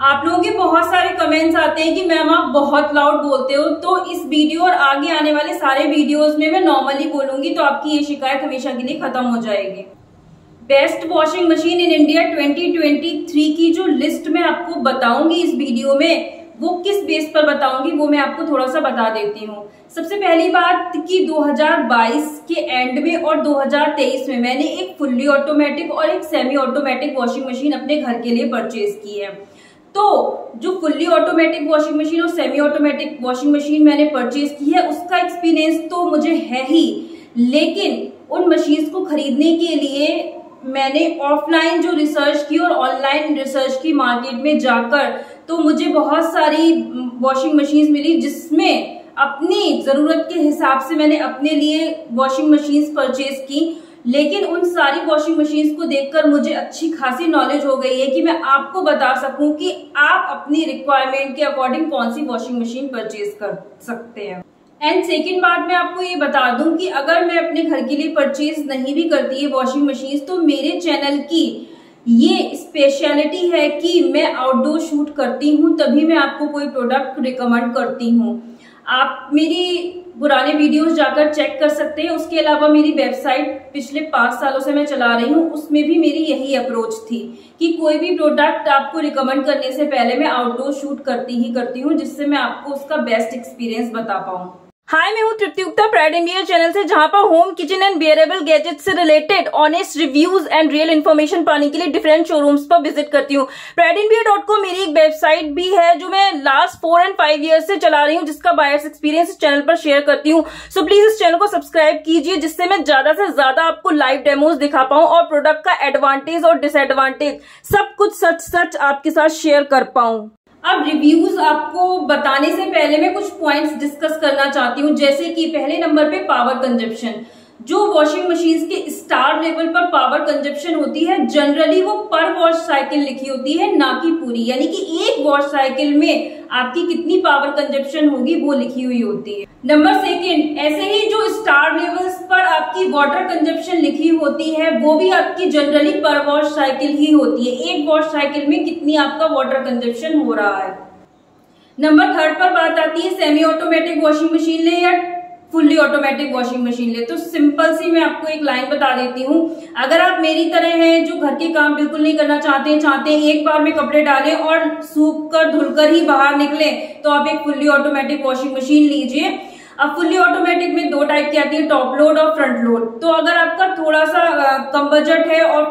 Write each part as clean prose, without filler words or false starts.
आप लोगों के बहुत सारे कमेंट्स आते हैं कि मैम आप बहुत लाउड बोलते हो, तो इस वीडियो और आगे आने वाले सारे वीडियोस में मैं नॉर्मली बोलूंगी, तो आपकी ये शिकायत हमेशा के लिए खत्म हो जाएगी। Best washing machine in India 2023 की जो लिस्ट मैं आपको बताऊंगी इस वीडियो में, वो किस बेस पर बताऊंगी वो मैं आपको थोड़ा सा बता देती हूँ। सबसे पहली बात कि 2022 के एंड में और 2023 में मैंने एक फुल्ली ऑटोमेटिक और एक सेमी ऑटोमेटिक वॉशिंग मशीन अपने घर के लिए परचेज की है। तो जो फुल्ली ऑटोमेटिक वॉशिंग मशीन और सेमी ऑटोमेटिक वॉशिंग मशीन मैंने परचेज की है उसका एक्सपीरियंस तो मुझे है ही, लेकिन उन मशीन्स को खरीदने के लिए मैंने ऑफलाइन जो रिसर्च की और ऑनलाइन रिसर्च की मार्केट में जाकर, तो मुझे बहुत सारी वॉशिंग मशीन्स मिली जिसमें अपनी जरूरत के हिसाब से मैंने अपने लिए वॉशिंग मशीन्स परचेज की। लेकिन उन सारी वॉशिंग मशीन्स को देखकर मुझे अच्छी खासी नॉलेज हो गई है कि मैं आपको बता सकूं कि आप अपनी रिक्वायरमेंट के अकॉर्डिंग कौन सी वॉशिंग मशीन परचेज कर सकते हैं। एंड सेकेंड बात मैं आपको ये बता दूं कि अगर मैं अपने घर के लिए परचेज नहीं भी करती है वॉशिंग मशीन, तो मेरे चैनल की ये स्पेशलिटी है कि मैं आउटडोर शूट करती हूँ तभी मैं आपको कोई प्रोडक्ट रिकमेंड करती हूँ। आप मेरी पुराने वीडियोस जाकर चेक कर सकते हैं। उसके अलावा मेरी वेबसाइट पिछले 5 सालों से मैं चला रही हूँ, उसमें भी मेरी यही अप्रोच थी कि कोई भी प्रोडक्ट आपको रिकमेंड करने से पहले मैं आउटडोर शूट करती हूँ जिससे मैं आपको उसका बेस्ट एक्सपीरियंस बता पाऊँ। हाय, मैं हूँ Tripti Gupta Pride India channel से, जहां पर home kitchen and wearable gadget से related honest reviews and real information पाने के लिए डिफरेंट शोरूम्स पर विजिट करती हूँ। prideindia.com मेरी एक वेबसाइट भी है जो मैं लास्ट 4 and 5 ईयर्स से चला रही हूँ, जिसका बायर्स एक्सपीरियंस इस चैनल पर शेयर करती हूँ। सो प्लीज इस चैनल को सब्सक्राइब कीजिए जिससे मैं ज्यादा से ज्यादा आपको लाइव डेमोज दिखा पाऊँ और प्रोडक्ट का एडवांटेज और डिसएडवांटेज सब कुछ सच आपके साथ शेयर कर पाऊँ। अब रिव्यूज आपको बताने से पहले मैं कुछ पॉइंट्स डिस्कस करना चाहती हूँ, जैसे कि पहले नंबर पे पावर कंजप्शन। जो वॉशिंग मशीन्स के स्टार लेवल पर पावर कंजप्शन होती है जनरली वो पर वॉश साइकिल लिखी होती है, ना कि पूरी, यानी कि एक वॉश साइकिल में आपकी कितनी पावर कंजप्शन होगी वो लिखी हुई होती है। नंबर सेकंड, ऐसे ही जो स्टार लेवल्स पर आपकी वाटर कंजप्शन लिखी होती है वो भी आपकी जनरली पर वॉश साइकिल ही होती है, एक वॉश साइकिल में कितनी आपका वाटर कंजप्शन हो रहा है। नंबर थर्ड पर बात आती है सेमी ऑटोमेटिक वॉशिंग मशीन ले या फुल्ली ऑटोमेटिक वॉशिंग मशीन ले। तो सिंपल सी मैं आपको एक लाइन बता देती हूँ, अगर आप मेरी तरह हैं जो घर के काम बिल्कुल नहीं करना चाहते हैं एक बार में कपड़े डालें और सूख कर धुलकर ही बाहर निकले, तो आप एक फुल्ली ऑटोमेटिक वॉशिंग मशीन लीजिए। अब फुल्ली ऑटोमेटिक में 2 टाइप की आती है, टॉप लोड और फ्रंट लोड। तो अगर आपका थोड़ा सा कम बजट है और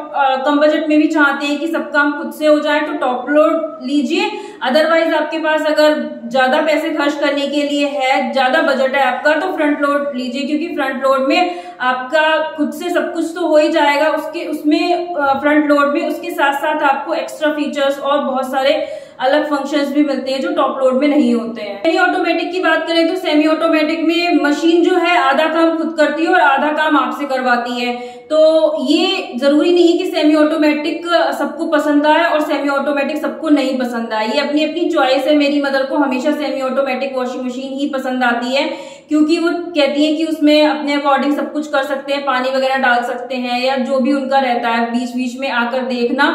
कम बजट में भी चाहते हैं कि सब काम खुद से हो जाए तो टॉप लोड लीजिए। अदरवाइज आपके पास अगर ज्यादा पैसे खर्च करने के लिए है, ज्यादा बजट है आपका, तो फ्रंट लोड लीजिए, क्योंकि फ्रंट लोड में आपका खुद से सब कुछ तो हो ही जाएगा, उसमें फ्रंट लोड में उसके साथ साथ आपको एक्स्ट्रा फीचर्स और बहुत सारे अलग फंक्शंस भी मिलते हैं जो टॉप लोड में नहीं होते हैं। सेमी ऑटोमेटिक की बात करें तो सेमी ऑटोमेटिक में मशीन जो है आधा काम खुद करती है और आधा काम आपसे करवाती है। तो ये जरूरी नहीं है कि सेमी ऑटोमेटिक सबको पसंद आए और सेमी ऑटोमेटिक सबको नहीं पसंद आए, ये अपनी अपनी चॉइस है। मेरी मदर को हमेशा सेमी ऑटोमेटिक वॉशिंग मशीन ही पसंद आती है, क्योंकि वो कहती है कि उसमें अपने अकॉर्डिंग सब कुछ कर सकते हैं, पानी वगैरह डाल सकते हैं या जो भी उनका रहता है बीच बीच में आकर देखना,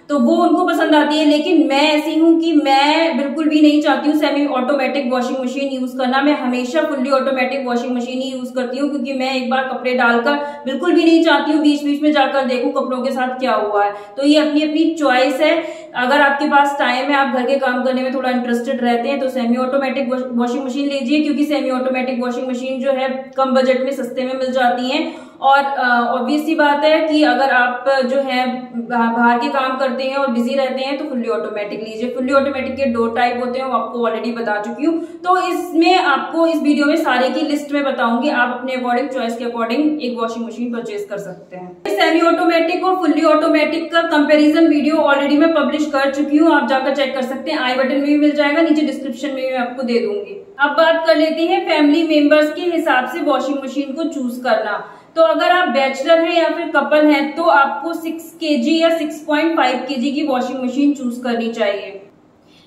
तो वो उनको पसंद आती है। लेकिन मैं ऐसी हूं कि मैं बिल्कुल भी नहीं चाहती हूँ semi automatic washing machine use करना, मैं हमेशा फुल्ली ऑटोमेटिक वॉशिंग मशीन ही यूज करती हूँ, क्योंकि मैं एक बार कपड़े डालकर बिल्कुल भी नहीं चाहती हूँ बीच बीच में जाकर देखूं कपड़ों के साथ क्या हुआ है। तो ये अपनी अपनी चॉइस है। अगर आपके पास टाइम है, आप घर के काम करने में थोड़ा इंटरेस्टेड रहते हैं, तो सेमी ऑटोमेटिक वॉशिंग मशीन लीजिए, क्योंकि सेमी ऑटोमेटिक वॉशिंग मशीन जो है कम बजट में सस्ते में मिल जाती है। और ऑब्वियस सी बात है कि अगर आप जो है बाहर के काम करते हैं और बिजी रहते हैं तो फुल्ली ऑटोमेटिक लीजिए। फुल्ली ऑटोमेटिक के 2 टाइप होते हैं, वो आपको ऑलरेडी बता चुकी हूँ। तो इसमें आपको इस वीडियो में सारे की लिस्ट में बताऊंगी, आप अपने अकॉर्डिंग चॉइस के अकॉर्डिंग एक वॉशिंग मशीन परचेज कर सकते हैं। सेमी ऑटोमेटिक और फुल्ली ऑटोमेटिक का कंपेरिजन वीडियो ऑलरेडी मैं पब्लिश कर चुकी हूँ, आप जाकर चेक कर सकते हैं। आई बटन में भी मिल जाएगा, नीचे डिस्क्रिप्शन में भी मैं आपको दे दूंगी। अब बात कर लेते हैं फैमिली मेंबर्स के हिसाब से वॉशिंग मशीन को चूज करना। तो अगर आप बैचलर हैं या फिर कपल हैं तो आपको 6 kg या 6.5 kg की वॉशिंग मशीन चूज करनी चाहिए।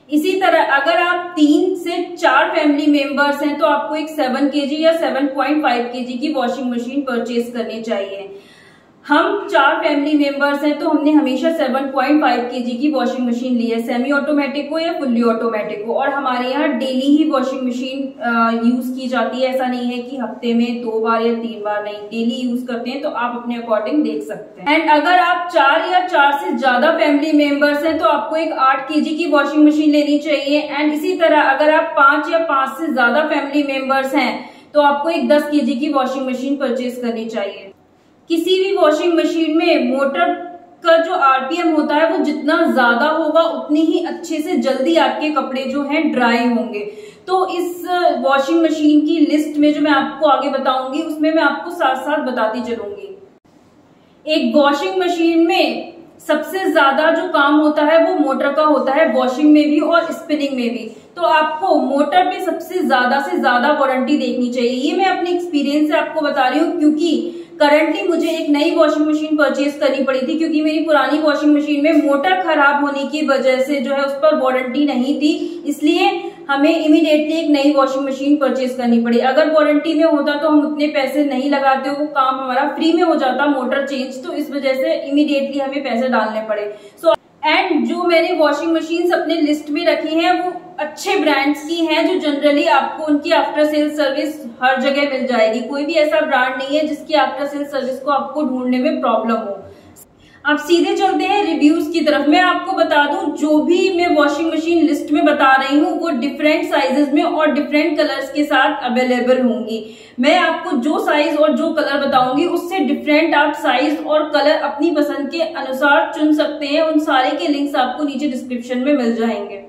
इसी तरह अगर आप 3 से 4 फैमिली मेंबर्स हैं तो आपको एक 7 kg या 7.5 kg की वॉशिंग मशीन परचेज करनी चाहिए। हम 4 फैमिली मेंबर्स हैं, तो हमने हमेशा 7.5 kg की वॉशिंग मशीन ली है, सेमी ऑटोमेटिक हो या फुल्ली ऑटोमेटिक हो। और हमारे यहाँ डेली ही वॉशिंग मशीन यूज की जाती है, ऐसा नहीं है कि हफ्ते में 2 बार या 3 बार, नहीं, डेली यूज करते हैं। तो आप अपने अकॉर्डिंग देख सकते हैं। एंड अगर आप 4 या 4 से ज्यादा फैमिली मेंबर्स हैं तो आपको एक 8 kg की वॉशिंग मशीन लेनी चाहिए। एंड इसी तरह अगर आप 5 या 5 से ज्यादा फैमिली मेंबर्स हैं तो आपको एक 10 kg की वॉशिंग मशीन परचेज करनी चाहिए। किसी भी वॉशिंग मशीन में मोटर का जो आरपीएम होता है वो जितना ज्यादा होगा उतनी ही अच्छे से जल्दी आपके कपड़े जो हैं ड्राई होंगे। तो इस वॉशिंग मशीन की लिस्ट में जो मैं आपको आगे बताऊंगी उसमें मैं आपको साथ साथ बताती चलूंगी। एक वॉशिंग मशीन में सबसे ज्यादा जो काम होता है वो मोटर का होता है, वॉशिंग में भी और स्पिनिंग में भी। तो आपको मोटर पे सबसे ज्यादा से ज्यादा वारंटी देखनी चाहिए। ये मैं अपने एक्सपीरियंस से आपको बता रही हूँ, क्योंकि करंटली मुझे एक नई वॉशिंग मशीन परचेज करनी पड़ी थी, क्योंकि मेरी पुरानी वॉशिंग मशीन में मोटर खराब होने की वजह से जो है उस पर वारंटी नहीं थी, इसलिए हमें इमीडिएटली एक नई वॉशिंग मशीन परचेज करनी पड़ी। अगर वारंटी में होता तो हम उतने पैसे नहीं लगाते, वो काम हमारा फ्री में हो जाता मोटर चेंज, तो इस वजह से इमीडिएटली हमें पैसे डालने पड़े। एंड जो मैंने वॉशिंग मशीन अपने लिस्ट में रखी हैं वो अच्छे ब्रांड्स की हैं, जो जनरली आपको उनकी आफ्टर सेल सर्विस हर जगह मिल जाएगी। कोई भी ऐसा ब्रांड नहीं है जिसकी आफ्टर सेल सर्विस को आपको ढूंढने में प्रॉब्लम हो। अब सीधे चलते हैं रिव्यूज की तरफ। मैं आपको बता दूं, जो भी मैं वॉशिंग मशीन लिस्ट में बता रही हूँ वो डिफरेंट साइजेस में और डिफरेंट कलर्स के साथ अवेलेबल होंगी। मैं आपको जो साइज और जो कलर बताऊंगी उससे डिफरेंट आप साइज और कलर अपनी पसंद के अनुसार चुन सकते हैं। उन सारे के लिंक्स आपको नीचे डिस्क्रिप्शन में मिल जाएंगे।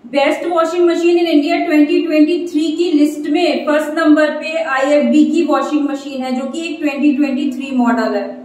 Best washing machine in India 2023 की लिस्ट में फर्स्ट नंबर पे IFB की वॉशिंग मशीन है, जो कि एक 2023 मॉडल है।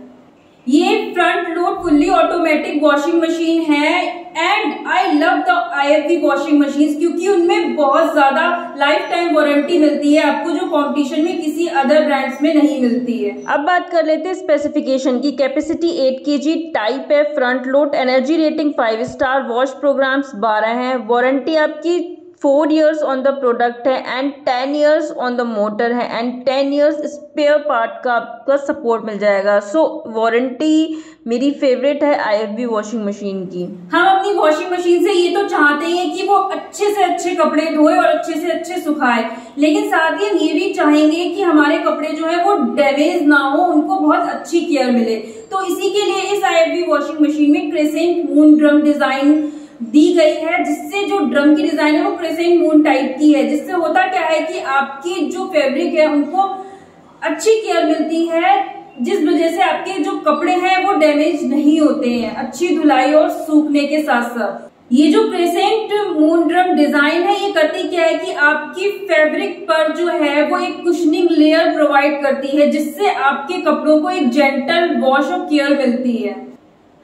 ये front load fully automatic washing machine है and I love the IFB washing machine, क्योंकि उनमें बहुत ज्यादा लाइफ टाइम वारंटी मिलती है आपको, जो कंपटीशन में किसी अदर ब्रांड्स में नहीं मिलती है। अब बात कर लेते हैं स्पेसिफिकेशन की। कैपेसिटी 8 kg, टाइप है front load, energy rating 5 star, wash programs 12 हैं, वारंटी आपकी 4 years ऑन द प्रोडक्ट है and 10 years on the motor है एंड 10 years स्पेयर पार्ट का आपका सपोर्ट मिल जाएगा। सो वारंटी मेरी फेवरेट है IFB वॉशिंग मशीन की। हम अपनी वॉशिंग मशीन से ये तो चाहते हैं कि वो अच्छे से अच्छे कपड़े धोए और अच्छे से अच्छे सुखाए, लेकिन साथ ही हम ये भी चाहेंगे कि हमारे कपड़े जो है वो डैमेज ना हो, उनको बहुत अच्छी केयर मिले। तो इसी के लिए इस IFB वॉशिंग मशीन में क्रेसेंट मून ड्रम डिजाइन दी गई है, जिससे जो ड्रम की डिजाइन है वो क्रेसेंट मून टाइप की है, जिससे होता क्या है कि आपकी जो फैब्रिक है उनको अच्छी केयर मिलती है, जिस वजह से आपके जो कपड़े हैं वो डैमेज नहीं होते हैं, अच्छी धुलाई और सूखने के साथ साथ। ये जो क्रेसेंट मून ड्रम डिजाइन है ये करती क्या है कि आपकी फैब्रिक पर जो है वो एक कुशनिंग लेयर प्रोवाइड करती है, जिससे आपके कपड़ों को एक जेंटल वॉश और केयर मिलती है।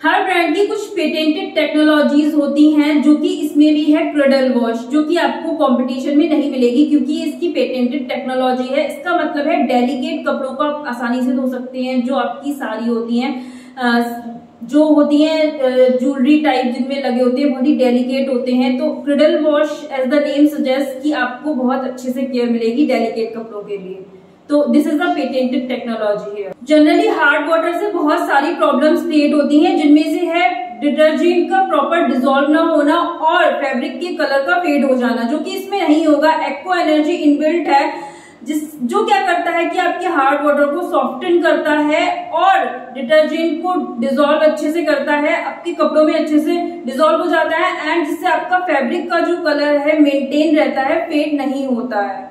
हर ब्रांड की कुछ पेटेंटेड टेक्नोलॉजीज होती हैं, जो कि इसमें भी है क्रेडल वॉश, जो कि आपको कंपटीशन में नहीं मिलेगी, क्योंकि इसकी पेटेंटेड टेक्नोलॉजी है। इसका मतलब है डेलिकेट कपड़ों को आप आसानी से धो सकते हैं, जो आपकी साड़ी होती हैं, जो होती हैं ज्वेलरी टाइप जिनमें लगे होते हैं, बहुत ही डेलिकेट होते हैं। तो cradle wash as the name suggest कि आपको बहुत अच्छे से केयर मिलेगी डेलिकेट कपड़ों के लिए। तो this is the patented technology है। जनरली हार्ड वाटर से बहुत सारी प्रॉब्लम्स क्रिएट होती हैं, जिनमें से है डिटर्जेंट का प्रॉपर डिसॉल्व ना होना और फैब्रिक के कलर का फेड हो जाना, जो कि इसमें नहीं होगा। एक्वा एनर्जी इनबिल्ट है, जो क्या करता है कि आपके हार्ड वाटर को सॉफ्टन करता है और डिटर्जेंट को डिसॉल्व अच्छे से करता है, आपके कपड़ों में अच्छे से डिसॉल्व हो जाता है एंड जिससे आपका फैब्रिक का जो कलर है मेंटेन रहता है, फेड नहीं होता है।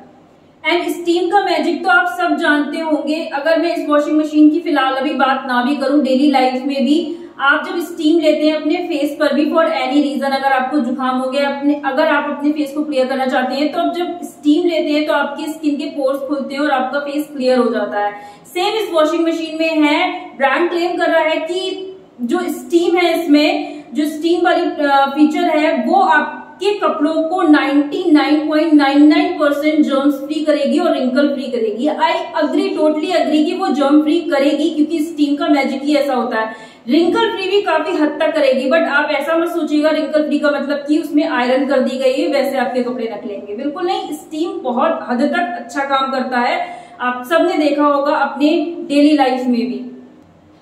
एंड स्टीम का मैजिक तो आप सब जानते होंगे। अगर मैं इस वॉशिंग मशीन की फिलहाल अभी बात ना भी करूं, डेली लाइफ में भी आप जब स्टीम लेते हैं अपने फेस पर भी फॉर एनी रीजन, अगर आपको जुकाम हो गया, अगर आप अपने फेस को क्लियर करना चाहते हैं, तो आप जब स्टीम लेते हैं तो आपकी स्किन के पोर्स खुलते हैं और आपका फेस क्लियर हो जाता है। सेम इस वॉशिंग मशीन में है। ब्रांड क्लेम कर रहा है कि जो स्टीम है, इसमें जो स्टीम वाली फीचर है वो आपके कपड़ों को 99.99% जर्म्स फ्री करेगी और रिंकल फ्री करेगी। आई अग्री, टोटली अग्री कि वो जर्म फ्री करेगी, क्योंकि स्टीम का मैजिक ही ऐसा होता है। रिंकल फ्री भी काफी हद तक करेगी, बट आप ऐसा मत सोचिएगा रिंकल फ्री का मतलब कि उसमें आयरन कर दी गई है, वैसे आपके कपड़े निकलेंगे, बिल्कुल नहीं। स्टीम बहुत हद तक अच्छा काम करता है, आप सबने देखा होगा अपने डेली लाइफ में भी।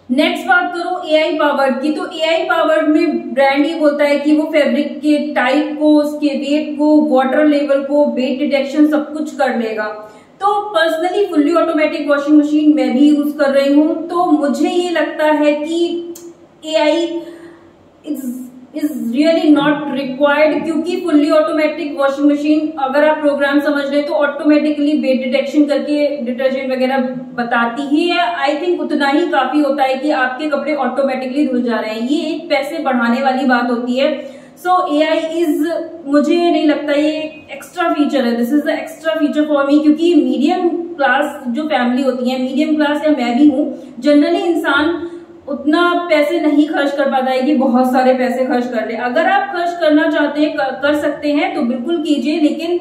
नेक्स्ट बात करो AI पावर्ड की, तो AI पावर्ड में ब्रांड ये बोलता है कि वो फैब्रिक के टाइप को, उसके वेट को, वाटर लेवल को, वेट डिटेक्शन सब कुछ कर लेगा। तो personally fully automatic washing machine मैं भी यूज कर रही हूँ, तो मुझे ये लगता है कि AI is really not required, क्योंकि फुल्ली ऑटोमेटिक वॉशिंग मशीन अगर आप प्रोग्राम समझ लें तो ऑटोमेटिकली वेट डिटेक्शन करके डिटर्जेंट वगैरह बताती ही है। आई थिंक उतना ही काफी होता है कि आपके कपड़े ऑटोमेटिकली धुल जा रहे हैं, ये एक पैसे बढ़ाने वाली बात होती है। सो AI इज, मुझे नहीं लगता ये एक्स्ट्रा फीचर है, this is the extra feature for me, क्योंकि मीडियम क्लास जो फैमिली होती है, मीडियम क्लास या मैं भी हूँ, जनरली इंसान उतना पैसे नहीं खर्च कर पाता है कि बहुत सारे पैसे खर्च कर ले। अगर आप खर्च करना चाहते हैं, कर सकते हैं तो बिल्कुल कीजिए, लेकिन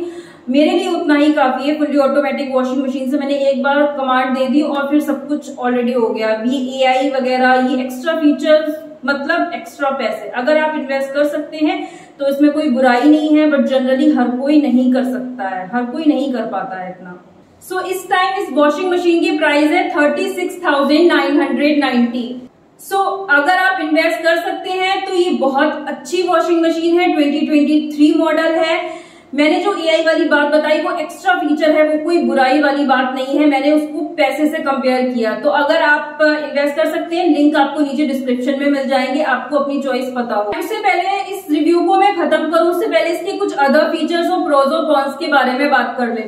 मेरे लिए उतना ही काफी है। फुल्ली ऑटोमेटिक वॉशिंग मशीन से मैंने एक बार कमांड दे दी और फिर सब कुछ ऑलरेडी हो गया। ये AI वगैरह, ये एक्स्ट्रा फीचर्स मतलब एक्स्ट्रा पैसे, अगर आप इन्वेस्ट कर सकते हैं तो इसमें कोई बुराई नहीं है, बट जनरली हर कोई नहीं कर सकता है, हर कोई नहीं कर पाता है इतना। सो इस टाइम इस वॉशिंग मशीन की प्राइस है 36,990। सो अगर आप इन्वेस्ट कर सकते हैं तो ये बहुत अच्छी वॉशिंग मशीन है, 2023 मॉडल है। मैंने जो AI वाली बात बताई वो एक्स्ट्रा फीचर है, वो कोई बुराई वाली बात नहीं है, मैंने उसको पैसे से कंपेयर किया। तो अगर आप इन्वेस्ट कर सकते हैं, लिंक आपको नीचे डिस्क्रिप्शन में मिल जाएंगे, आपको अपनी चॉइस पता हो। उससे पहले इस रिव्यू को मैं खत्म करूं उससे पहले इसके कुछ अदर फीचर्स और प्रोज और कॉन्स के बारे में बात कर ले।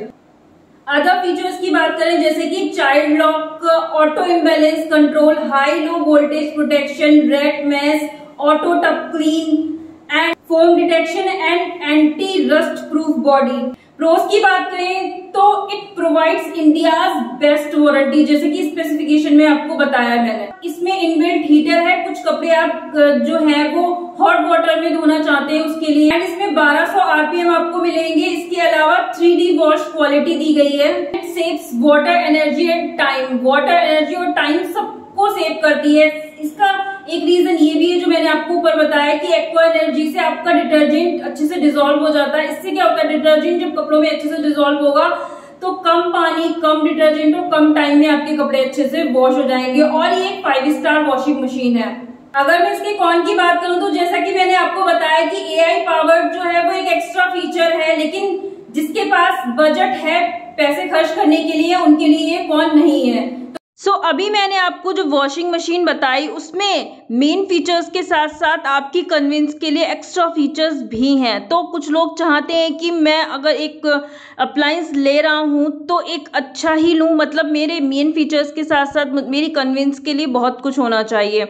अदर फीचर्स की बात करें जैसे कि child lock, auto imbalance control, high low voltage protection, rat mesh, auto tub clean and foam detection and anti rust proof body. Pros की बात करें तो it provides India's best warranty, जैसे कि स्पेसिफिकेशन में आपको बताया मैंने। इसमें इनबिल्ट हीटर है, कुछ कपड़े आप जो है वो हॉट वाटर में धोना चाहते हैं उसके लिए, एंड इसमें 1200 RPM आपको मिलेंगे। इसके अलावा 3D वॉश क्वालिटी दी गई है। It saves water, energy and time, water, energy और टाइम सबको सेव करती है। इसका एक रीजन ये भी है जो मैंने आपको ऊपर बताया कि एक्वा एनर्जी से आपका डिटर्जेंट अच्छे से डिसॉल्व हो जाता है। इससे क्या होता है, डिटर्जेंट जब कपड़ों में अच्छे से डिसॉल्व होगा तो कम पानी, कम डिटर्जेंट और कम टाइम में आपके कपड़े अच्छे से वॉश हो जाएंगे, और ये 5 स्टार वॉशिंग मशीन है। अगर मैं इसके कॉन की बात करूं तो जैसा कि मैंने आपको बताया कि AI पावर्ड जो है वो एक एक्स्ट्रा फीचर है, लेकिन जिसके पास बजट है पैसे खर्च करने के लिए, उनके लिए ये कॉन नहीं है। सो अभी मैंने आपको जो वॉशिंग मशीन बताई उसमें मेन फीचर्स के साथ साथ आपकी कन्वीनियंस के लिए एक्स्ट्रा फीचर्स भी हैं। तो कुछ लोग चाहते हैं कि मैं अगर एक अप्लायंस ले रहा हूं तो एक अच्छा ही लूं, मतलब मेरे मेन फीचर्स के साथ साथ मेरी कन्वीनियंस के लिए बहुत कुछ होना चाहिए।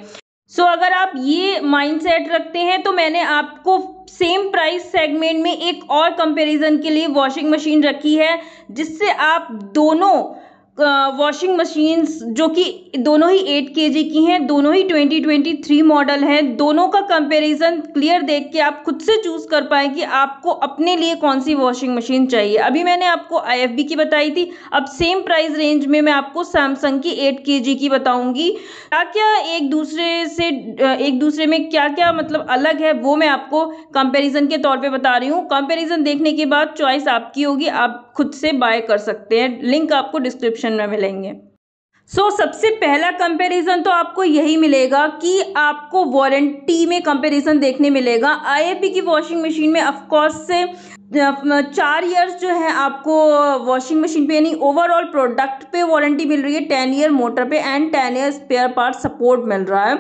सो अगर आप ये माइंडसेट रखते हैं तो मैंने आपको सेम प्राइस सेगमेंट में एक और कंपैरिजन के लिए वॉशिंग मशीन रखी है, जिससे आप दोनों वॉशिंग मशीन्स जो कि दोनों ही 8 kg की हैं, दोनों ही 2023 मॉडल हैं, दोनों का कंपैरिजन क्लियर देख के आप खुद से चूज कर पाए कि आपको अपने लिए कौन सी वॉशिंग मशीन चाहिए। अभी मैंने आपको IFB की बताई थी, अब सेम प्राइस रेंज में मैं आपको सैमसंग की 8 kg की बताऊंगी। क्या क्या एक दूसरे में क्या क्या मतलब अलग है वो मैं आपको कंपैरिजन के तौर पे बता रही हूँ। कंपैरिजन देखने के बाद चॉइस आपकी होगी, आप खुद से बाय कर सकते हैं, लिंक आपको डिस्क्रिप्शन में मिलेंगे। सबसे पहला कंपैरिजन तो आपको यही मिलेगा कि आपको वारंटी में कंपैरिजन देखने मिलेगा। IFB की वॉशिंग मशीन में ऑफकोर्स से 4 इयर्स जो है आपको वॉशिंग मशीन पे यानी ओवरऑल प्रोडक्ट पे वारंटी मिल रही है, 10 ईयर मोटर पे and 10 year spare part support मिल रहा है।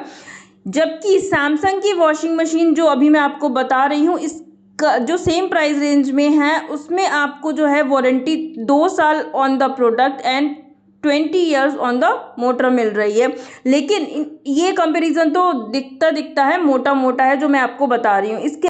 जबकि सैमसंग की वॉशिंग मशीन जो अभी मैं आपको बता रही हूँ, इस जो सेम प्राइस रेंज में है उसमें आपको जो है वारंटी 2 साल on the product and 20 years on the motor मिल रही है। लेकिन ये कंपैरिजन तो दिखता है मोटा मोटा है जो मैं आपको बता रही हूँ। इसके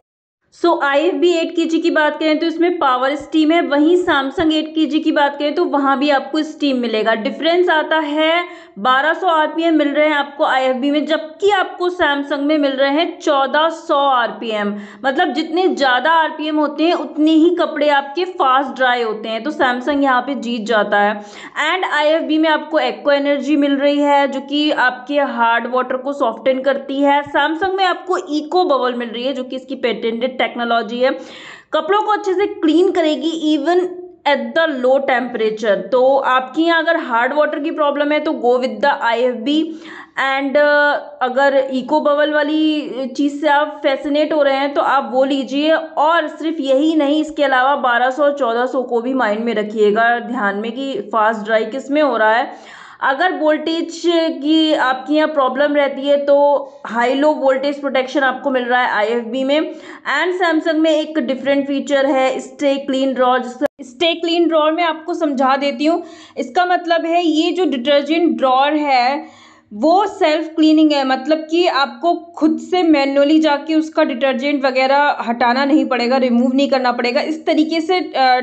IFB 8 kg की बात करें तो इसमें पावर स्टीम है, वहीं सैमसंग 8 kg की बात करें तो वहां भी आपको स्टीम मिलेगा। डिफरेंस आता है 1200 RPM मिल रहे हैं आपको IFB में, जबकि आपको सैमसंग में मिल रहे हैं 1400 RPM। मतलब जितने ज़्यादा RPM होते हैं उतने ही कपड़े आपके फास्ट ड्राई होते हैं, तो सैमसंग यहाँ पे जीत जाता है। एंड IFB में आपको एक्वा एनर्जी मिल रही है जो कि आपके हार्ड वाटर को सॉफ्टन करती है। सैमसंग में आपको इको बबल मिल रही है जो कि इसकी पेटेंटेड टेक्नोलॉजी है, कपड़ों को अच्छे से क्लीन करेगी even at the low temperature. तो आपकी यहाँ अगर हार्ड वाटर की प्रॉब्लम है तो go with the IFB। And अगर इको बबल वाली चीज़ से आप फैसिनेट हो रहे हैं तो आप वो लीजिए। और सिर्फ यही नहीं, इसके अलावा 1200 और 1400 को भी माइंड में रखिएगा ध्यान में कि फास्ट ड्राई किस में हो रहा है। अगर वोल्टेज की आपकी यहाँ प्रॉब्लम रहती है तो हाई लो वोल्टेज प्रोटेक्शन आपको मिल रहा है IFB में। एंड सैमसंग में एक डिफरेंट फीचर है stay clean draw. Stay clean drawer में आपको समझा देती हूँ। इसका मतलब है ये जो डिटर्जेंट ड्रॉर है वो सेल्फ क्लीनिंग है, मतलब कि आपको खुद से मैन्युअली जाके उसका डिटर्जेंट वगैरह हटाना नहीं पड़ेगा, रिमूव नहीं करना पड़ेगा। इस तरीके से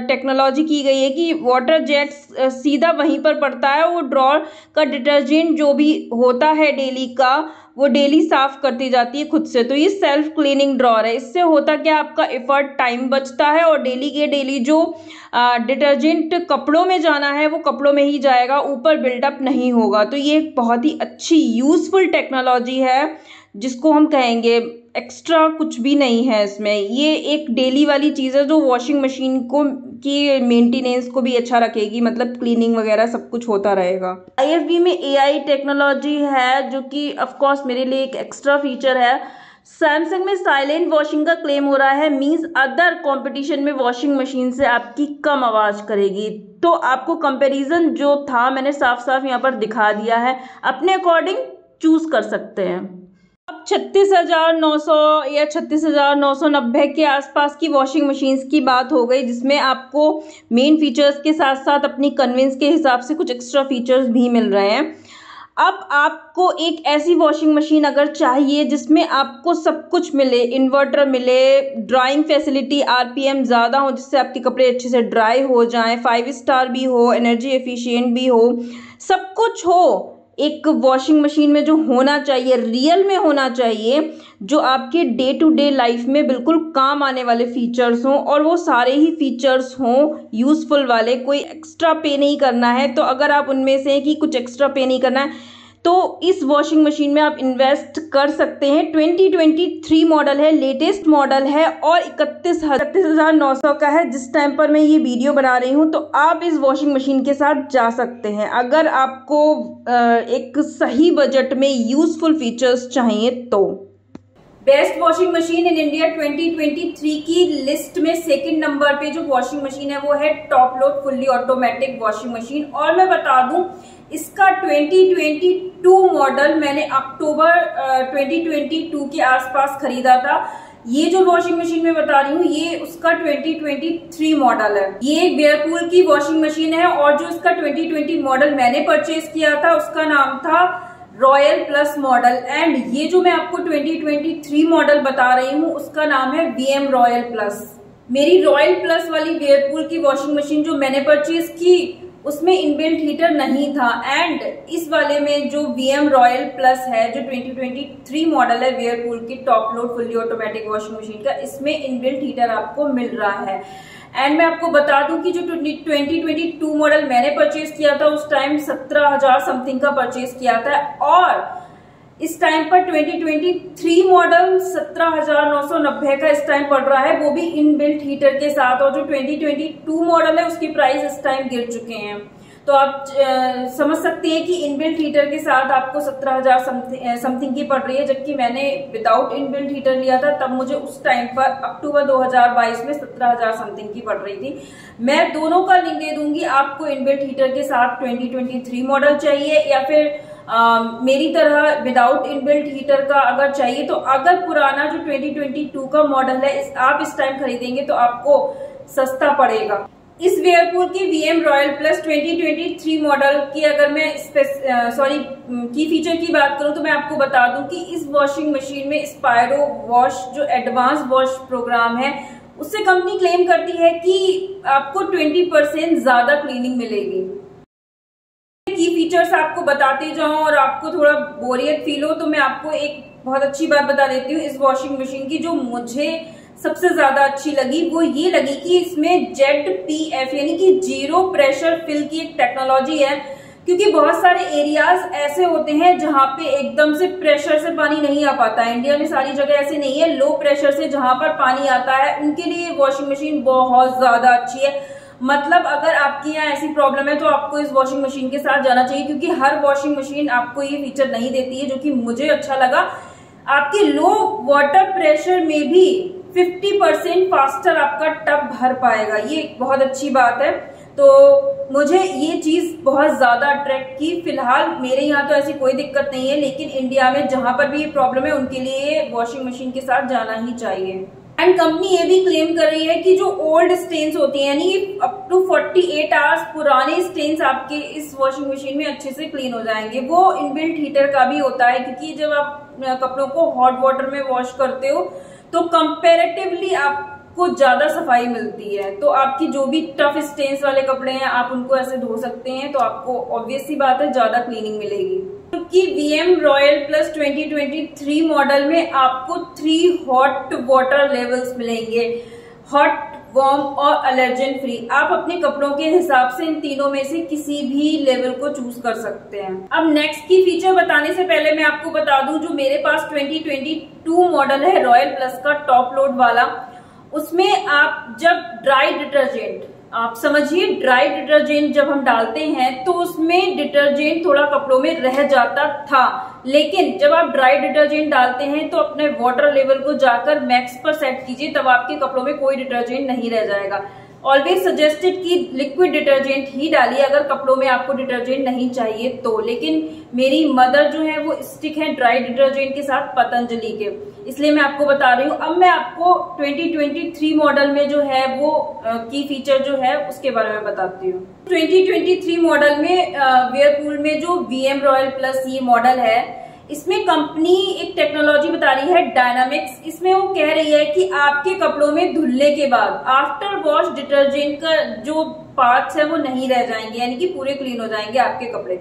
टेक्नोलॉजी की गई है कि वाटर जेट सीधा वहीं पर पड़ता है, वो ड्रॉर का डिटर्जेंट जो भी होता है डेली का वो डेली साफ करती जाती है खुद से। तो ये सेल्फ क्लीनिंग ड्रॉर है। इससे होता क्या, आपका एफर्ट टाइम बचता है और डेली के डेली जो डिटर्जेंट कपड़ों में जाना है वो कपड़ों में ही जाएगा, ऊपर बिल्डअप नहीं होगा। तो ये एक बहुत ही अच्छी यूजफुल टेक्नोलॉजी है जिसको हम कहेंगे एक्स्ट्रा कुछ भी नहीं है इसमें। ये एक डेली वाली चीज़ है जो वॉशिंग मशीन को की मेंटेनेंस को भी अच्छा रखेगी, मतलब क्लीनिंग वगैरह सब कुछ होता रहेगा। IFB में AI टेक्नोलॉजी है जो कि ऑफ कोर्स मेरे लिए एक एक्स्ट्रा फीचर है। सैमसंग में साइलेंट वॉशिंग का क्लेम हो रहा है, मींस अदर कंपटीशन में वॉशिंग मशीन से आपकी कम आवाज़ करेगी। तो आपको कंपैरिजन जो था मैंने साफ साफ यहाँ पर दिखा दिया है, अपने अकॉर्डिंग चूज कर सकते हैं। अब 36,900 या 36,990 के आसपास की वॉशिंग मशीन्स की बात हो गई, जिसमें आपको मेन फीचर्स के साथ साथ अपनी कन्वेंस के हिसाब से कुछ एक्स्ट्रा फीचर्स भी मिल रहे हैं। अब आपको एक ऐसी वॉशिंग मशीन अगर चाहिए जिसमें आपको सब कुछ मिले, इन्वर्टर मिले, ड्राइंग फैसिलिटी, RPM ज़्यादा हो जिससे आपके कपड़े अच्छे से ड्राई हो जाएं, 5 स्टार भी हो, एनर्जी एफिशिएंट भी हो, सब कुछ हो एक वॉशिंग मशीन में जो होना चाहिए, रियल में होना चाहिए, जो आपके डे टू डे लाइफ में बिल्कुल काम आने वाले फीचर्स हों और वो सारे ही फीचर्स हों यूज़फुल वाले, कोई एक्स्ट्रा पे नहीं करना है। तो अगर आप उनमें से कि कुछ एक्स्ट्रा पे नहीं करना है तो इस वॉशिंग मशीन में आप इन्वेस्ट कर सकते हैं। 2023 मॉडल है, लेटेस्ट मॉडल है और 31,900 का है जिस टाइम पर मैं ये वीडियो बना रही हूँ। तो आप इस वॉशिंग मशीन के साथ जा सकते हैं अगर आपको एक सही बजट में यूजफुल फीचर्स चाहिए तो। Best washing machine in India 2023 की लिस्ट में सेकंड नंबर पे जो वॉशिंग मशीन है वो है top load fully automatic washing machine. और मैं बता दूं इसका 2022 मॉडल मैंने अक्टूबर 2022 के आसपास खरीदा था। ये जो वॉशिंग मशीन मैं बता रही हूँ ये उसका 2023 मॉडल है। ये एक व्हर्लपूल की वॉशिंग मशीन है और जो इसका 2020 मॉडल मैंने परचेज किया था उसका नाम था रॉयल प्लस मॉडल। एंड ये जो मैं आपको 2023 मॉडल बता रही हूँ उसका नाम है VM रॉयल प्लस। मेरी रॉयल प्लस वाली व्हर्लपूल की वॉशिंग मशीन जो मैंने परचेज की उसमें इनबिल्ट हीटर नहीं था। एंड इस वाले में जो VM रॉयल प्लस है जो 2023 मॉडल है व्हर्लपूल की top load fully automatic washing machine का, इसमें इनबिल्ट हीटर आपको मिल रहा है। एंड मैं आपको बता दूं कि जो 2022 मॉडल मैंने परचेज किया था उस टाइम 17,000 समथिंग का परचेज किया था और इस टाइम पर 2023 मॉडल 17,990 का इस टाइम पड़ रहा है, वो भी इनबिल्ट हीटर के साथ। और जो 2022 मॉडल है उसकी प्राइस इस टाइम गिर चुके हैं। तो आप समझ सकते हैं कि इनबिल्ट हीटर के साथ आपको 17,000 समथिंग की पड़ रही है, जबकि मैंने विदाउट इनबिल्ट हीटर लिया था तब मुझे उस टाइम पर अक्टूबर 2022 में 17,000 समथिंग की पड़ रही थी। मैं दोनों का लिंक दे दूंगी, आपको इनबिल्ट हीटर के साथ 2023 मॉडल चाहिए या फिर मेरी तरह विदाउट इनबिल्ट हीटर का अगर चाहिए। तो अगर पुराना जो 2022 का मॉडल है आप इस टाइम खरीदेंगे तो आपको सस्ता पड़ेगा। इस व्हर्लपूल की VM रॉयल प्लस 2023 मॉडल की अगर मैं की फीचर की बात करूं तो मैं आपको बता दूं कि इस वॉशिंग मशीन में स्पायरो वॉश जो एडवांस वॉश प्रोग्राम है उससे कंपनी क्लेम करती है कि आपको 20% ज्यादा क्लीनिंग मिलेगी। की फीचर्स आपको बताते जाऊं और आपको थोड़ा बोरियत फील हो तो मैं आपको एक बहुत अच्छी बात बता देती हूँ इस वॉशिंग मशीन की, जो मुझे सबसे ज्यादा अच्छी लगी वो ये लगी कि इसमें ZPF यानी कि जीरो प्रेशर फिल की एक टेक्नोलॉजी है। क्योंकि बहुत सारे एरियाज ऐसे होते हैं जहां पे एकदम से प्रेशर से पानी नहीं आ पाता है, इंडिया में सारी जगह ऐसे नहीं है। लो प्रेशर से जहां पर पानी आता है उनके लिए वॉशिंग मशीन बहुत ज्यादा अच्छी है। मतलब अगर आपकी यहाँ ऐसी प्रॉब्लम है तो आपको इस वॉशिंग मशीन के साथ जाना चाहिए, क्योंकि हर वॉशिंग मशीन आपको ये फीचर नहीं देती है, जो कि मुझे अच्छा लगा। आपके लो वाटर प्रेशर में भी 50% फास्टर आपका टब भर पाएगा, ये बहुत अच्छी बात है। तो मुझे ये चीज बहुत ज्यादा अट्रैक्ट की। फिलहाल मेरे यहाँ तो ऐसी कोई दिक्कत नहीं है, लेकिन इंडिया में जहां पर भी ये प्रॉब्लम है उनके लिए वॉशिंग मशीन के साथ जाना ही चाहिए। एंड कंपनी ये भी क्लेम कर रही है कि जो ओल्ड स्टेन्स होती हैं, यानी अप टू 48 आवर्स पुराने स्टेन्स आपके इस वॉशिंग मशीन में अच्छे से क्लीन हो जाएंगे। वो इनबिल्ट हीटर का भी होता है, क्योंकि जब आप कपड़ों को हॉट वाटर में वॉश करते हो तो कंपैरेटिवली आपको ज्यादा सफाई मिलती है। तो आपकी जो भी टफ स्टेन्स वाले कपड़े हैं आप उनको ऐसे धो सकते हैं, तो आपको ऑब्वियस सी बात है ज्यादा क्लीनिंग मिलेगी। क्योंकि VM रॉयल प्लस 2023 मॉडल में आपको 3 हॉट वाटर लेवल्स मिलेंगे, हॉट, वार्म और एलर्जन फ्री। आप अपने कपड़ों के हिसाब से इन तीनों में से किसी भी लेवल को चूज कर सकते हैं। अब नेक्स्ट की फीचर बताने से पहले मैं आपको बता दूं, जो मेरे पास 2022 मॉडल है रॉयल प्लस का टॉप लोड वाला, उसमें आप जब ड्राई डिटर्जेंट, आप समझिए ड्राई डिटर्जेंट जब हम डालते हैं तो उसमें डिटर्जेंट थोड़ा कपड़ों में रह जाता था, लेकिन जब आप ड्राई डिटर्जेंट डालते हैं तो अपने वाटर लेवल को जाकर मैक्स पर सेट कीजिए, तब आपके कपड़ों में कोई डिटर्जेंट नहीं रह जाएगा। ऑलवेज सजेस्टेड कि लिक्विड डिटर्जेंट ही डालिए अगर कपड़ों में आपको डिटर्जेंट नहीं चाहिए तो। लेकिन मेरी मदर जो है वो स्टिक है ड्राई डिटर्जेंट के साथ पतंजलि के, इसलिए मैं आपको बता रही हूँ। अब मैं आपको 2023 मॉडल में जो है वो की फीचर जो है उसके बारे में बताती हूँ। 2023 मॉडल में वेयरपूल में जो VM रॉयल प्लस ये मॉडल है, इसमें कंपनी एक टेक्नोलॉजी बता रही है डायनामिक्स। इसमें वो कह रही है कि आपके कपड़ों में धुलने के बाद आफ्टर वॉश डिटर्जेंट का जो पार्ट्स है वो नहीं रह जाएंगे, यानी कि पूरे क्लीन हो जाएंगे आपके कपड़े।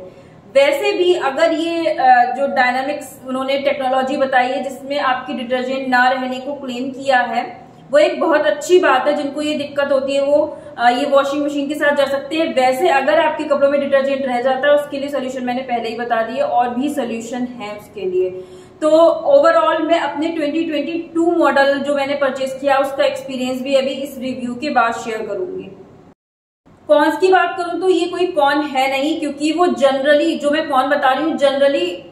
वैसे भी अगर ये जो डायनामिक्स उन्होंने टेक्नोलॉजी बताई है जिसमें आपकी डिटर्जेंट ना रहने को क्लेम किया है, वो एक बहुत अच्छी बात है। जिनको ये दिक्कत होती है वो ये वॉशिंग मशीन के साथ जा सकते हैं। वैसे अगर आपके कपड़ों में डिटर्जेंट रह जाता है उसके लिए सोल्यूशन मैंने पहले ही बता दिए, और भी सोल्यूशन है उसके लिए। तो ओवरऑल मैं अपने 2022 मॉडल जो मैंने परचेज किया उसका एक्सपीरियंस भी अभी इस रिव्यू के बाद शेयर करूंगी। कॉन्स की बात करूं तो ये कोई कॉन है नहीं, क्योंकि वो जनरली जो मैं कॉन बता रही हूँ, जनरली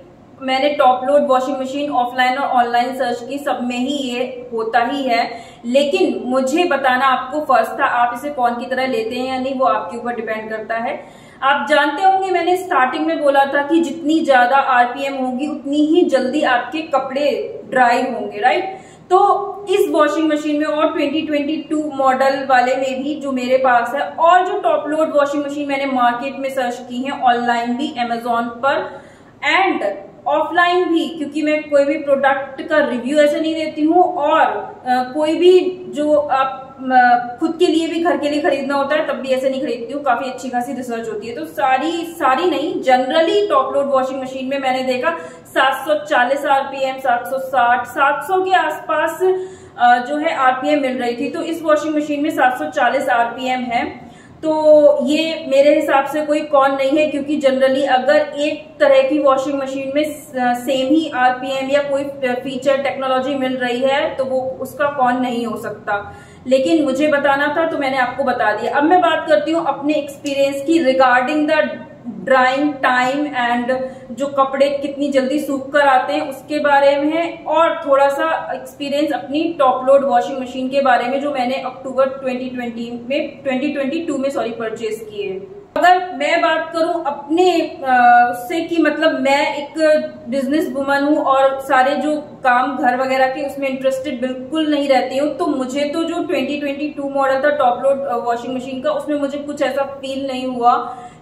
मैंने top load washing machine offline और ऑनलाइन सर्च की, सब में ही ये होता ही है। लेकिन मुझे बताना आपको फर्स्ट था, आप इसे कौन की तरह लेते हैं या नहीं वो आपके ऊपर डिपेंड करता है। आप जानते होंगे मैंने स्टार्टिंग में बोला था कि जितनी ज्यादा RPM होगी उतनी ही जल्दी आपके कपड़े ड्राई होंगे, राइट। तो इस वॉशिंग मशीन में और 2022 मॉडल वाले में भी जो मेरे पास है, और जो टॉप लोड वॉशिंग मशीन मैंने मार्केट में सर्च की है, ऑनलाइन भी Amazon पर एंड ऑफलाइन भी, क्योंकि मैं कोई भी प्रोडक्ट का रिव्यू ऐसे नहीं देती हूँ, और कोई भी जो आप खुद के लिए भी घर के लिए खरीदना होता है तब भी ऐसे नहीं खरीदती हूँ, काफी अच्छी खासी रिसर्च होती है। तो सारी नहीं, generally top load washing machine में मैंने देखा 740 RPM, 760, 700 के आसपास जो है RPM मिल रही थी। तो इस वॉशिंग मशीन में 740 RPM है, तो ये मेरे हिसाब से कोई कॉन नहीं है, क्योंकि जनरली अगर एक तरह की वॉशिंग मशीन में सेम ही RPM या कोई फीचर टेक्नोलॉजी मिल रही है तो वो उसका कॉन नहीं हो सकता। लेकिन मुझे बताना था तो मैंने आपको बता दिया। अब मैं बात करती हूँ अपने एक्सपीरियंस की regarding the drawing time and जो कपड़े कितनी जल्दी सूख कर आते हैं उसके बारे में, और थोड़ा सा एक्सपीरियंस अपनी टॉप लोड वॉशिंग मशीन के बारे में जो मैंने अक्टूबर 2022 में परचेज की है। अगर मैं बात करूं अपने उससे कि मतलब मैं एक बिजनेस वुमन हूं और सारे जो काम घर वगैरह के उसमें इंटरेस्टेड बिल्कुल नहीं रहती हूं, तो मुझे तो जो 2022 मॉडल था टॉप लोड वॉशिंग मशीन का, उसमें मुझे कुछ ऐसा फील नहीं हुआ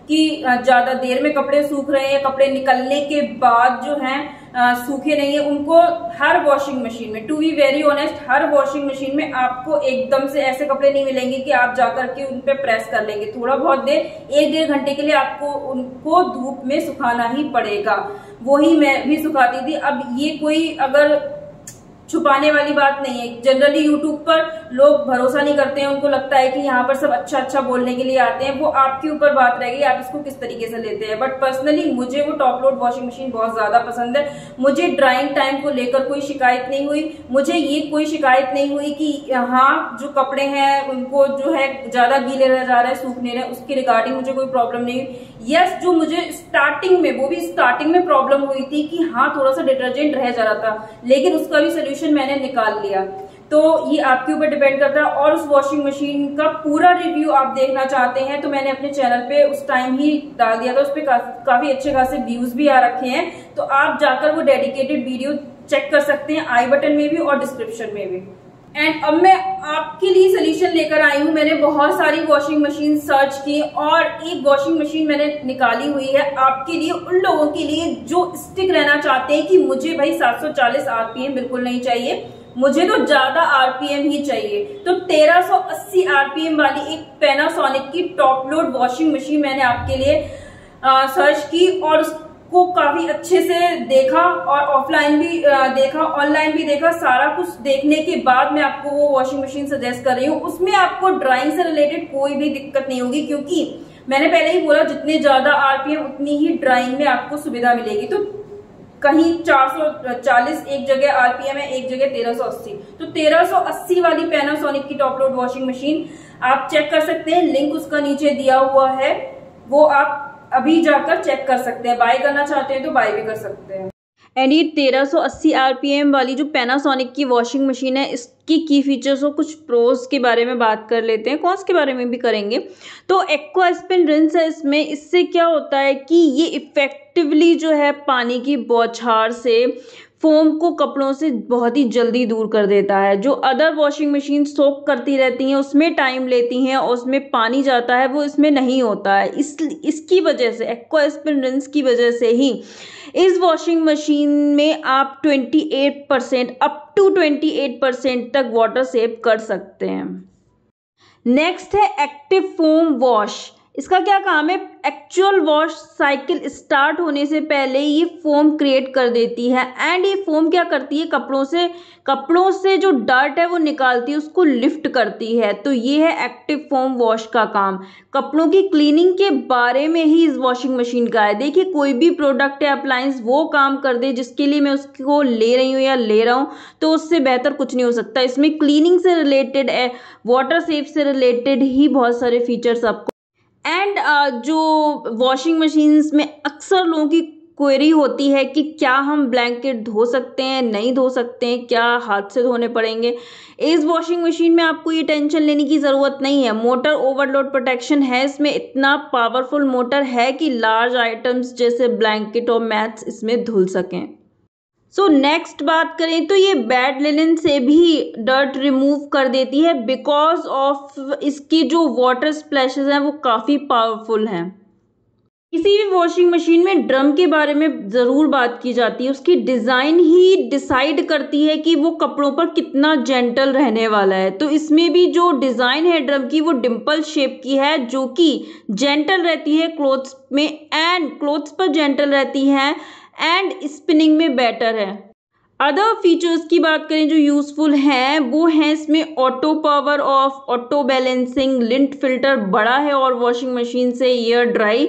कि ज्यादा देर में कपड़े सूख रहे हैं या कपड़े निकलने के बाद जो हैं सूखे नहीं है। उनको हर वॉशिंग मशीन में, टू बी वेरी ऑनेस्ट, हर वॉशिंग मशीन में आपको एकदम से ऐसे कपड़े नहीं मिलेंगे कि आप जाकर के उन पे प्रेस कर लेंगे। थोड़ा बहुत देर, 1-1.5 घंटे के लिए आपको उनको धूप में सुखाना ही पड़ेगा। वही मैं भी सुखाती थी। अब ये कोई अगर छुपाने वाली बात नहीं है। जनरली यूट्यूब पर लोग भरोसा नहीं करते हैं, उनको लगता है कि यहाँ पर सब अच्छा अच्छा बोलने के लिए आते हैं। वो आपके ऊपर बात रहेगी, आप इसको किस तरीके से लेते हैं। बट पर्सनली मुझे वो टॉप लोड वॉशिंग मशीन बहुत ज्यादा पसंद है। मुझे ड्राइंग टाइम को लेकर कोई शिकायत नहीं हुई, मुझे ये कोई शिकायत नहीं हुई कि हाँ जो कपड़े हैं उनको जो है ज्यादा गीले रह जा रहे हैं, सूख नहीं रहे, उसकी रिगार्डिंग मुझे कोई प्रॉब्लम नहीं हुई। यस, जो मुझे स्टार्टिंग में, वो भी स्टार्टिंग में प्रॉब्लम हुई थी कि हाँ थोड़ा सा डिटर्जेंट रह जा रहा था, लेकिन उसका भी सोल्यूशन मैंने निकाल लिया। तो ये आपके ऊपर डिपेंड करता है। और उस वॉशिंग मशीन का पूरा रिव्यू आप देखना चाहते हैं तो मैंने अपने चैनल पे उस टाइम ही डाल दिया था, उस पर काफी अच्छे खासे व्यूज भी आ रखे हैं। तो आप जाकर वो डेडिकेटेड वीडियो चेक कर सकते हैं, आई बटन में भी और डिस्क्रिप्शन में भी। एंड अब मैं आपके लिए सोल्यूशन लेकर आई हूँ। मैंने बहुत सारी वॉशिंग मशीन सर्च की और एक वॉशिंग मशीन मैंने निकाली हुई है आपके लिए, उन लोगों के लिए जो स्टिक रहना चाहते हैं कि मुझे भाई 740 आरपीएम बिल्कुल नहीं चाहिए, मुझे तो ज्यादा आरपीएम ही चाहिए। तो 1380 आरपीएम वाली एक पैनासोनिक की टॉप लोड वॉशिंग मशीन मैंने आपके लिए सर्च की और उसको काफी अच्छे से देखा और ऑफलाइन भी देखा, ऑनलाइन भी देखा। सारा कुछ देखने के बाद मैं आपको वो वॉशिंग मशीन सजेस्ट कर रही हूँ। उसमें आपको ड्राइंग से रिलेटेड कोई भी दिक्कत नहीं होगी, क्योंकि मैंने पहले ही बोला जितने ज्यादा आरपीएम उतनी ही ड्राइंग में आपको सुविधा मिलेगी। तो कहीं 440 एक जगह आरपीएम है, एक जगह 1380। तो 1380 वाली पैनासोनिक की टॉप लोड वॉशिंग मशीन आप चेक कर सकते हैं, लिंक उसका नीचे दिया हुआ है, वो आप अभी जाकर चेक कर सकते हैं। बाय करना चाहते हैं तो बाय भी कर सकते हैं। एंड ये 1380 आरपीएम वाली जो पैनासोनिक की वॉशिंग मशीन है, इसकी की फीचर्स और कुछ प्रोज के बारे में बात कर लेते हैं, कॉन्स के बारे में भी करेंगे। तो एक्वा स्पिन रिंस है इसमें। इससे क्या होता है कि ये इफेक्टिवली जो है पानी की बौछार से फोम को कपड़ों से बहुत ही जल्दी दूर कर देता है। जो अदर वॉशिंग मशीन सोक करती रहती हैं, उसमें टाइम लेती हैं और उसमें पानी जाता है, वो इसमें नहीं होता है। इसकी वजह से, एक्वा स्पिन रिंस की वजह से ही इस वॉशिंग मशीन में आप 28% अप टू 28% तक वाटर सेव कर सकते हैं। नेक्स्ट है एक्टिव फोम वॉश। इसका क्या काम है? एक्चुअल वॉश साइकिल स्टार्ट होने से पहले ये फोम क्रिएट कर देती है। एंड ये फोम क्या करती है, कपड़ों से जो डर्ट है वो निकालती है, उसको लिफ्ट करती है। तो ये है एक्टिव फोम वॉश का काम। कपड़ों की क्लीनिंग के बारे में ही इस वॉशिंग मशीन का है। देखिए, कोई भी प्रोडक्ट है, अप्लायंस, वो काम कर दे जिसके लिए मैं उसको ले रही हूँ या ले रहा हूँ, तो उससे बेहतर कुछ नहीं हो सकता। इसमें क्लीनिंग से रिलेटेड है, वाटर सेव से रिलेटेड ही बहुत सारे फीचर्स आपको। एंड जो वॉशिंग मशीन्स में अक्सर लोगों की क्वेरी होती है कि क्या हम ब्लैंकेट धो सकते हैं, नहीं धो सकते हैं, क्या हाथ से धोने पड़ेंगे। इस वॉशिंग मशीन में आपको ये टेंशन लेने की ज़रूरत नहीं है। मोटर ओवरलोड प्रोटेक्शन है इसमें। इतना पावरफुल मोटर है कि लार्ज आइटम्स जैसे ब्लैंकेट और मैट्स इसमें धुल सकें। सो नेक्स्ट बात करें तो ये बेड लिनन से भी डर्ट रिमूव कर देती है, बिकॉज ऑफ इसकी जो वाटर स्प्लैशेस हैं वो काफ़ी पावरफुल हैं। किसी भी वॉशिंग मशीन में ड्रम के बारे में ज़रूर बात की जाती है। उसकी डिज़ाइन ही डिसाइड करती है कि वो कपड़ों पर कितना जेंटल रहने वाला है। तो इसमें भी जो डिज़ाइन है ड्रम की, वो डिम्पल शेप की है, जो कि जेंटल रहती है क्लोथ्स में, एंड क्लोथ्स पर जेंटल रहती हैं एंड स्पिनिंग में बेटर है। अदर फीचर्स की बात करें जो यूजफुल हैं, वो हैं इसमें auto power of, auto balancing, lint filter बड़ा है और वॉशिंग मशीन से एयर ड्राई।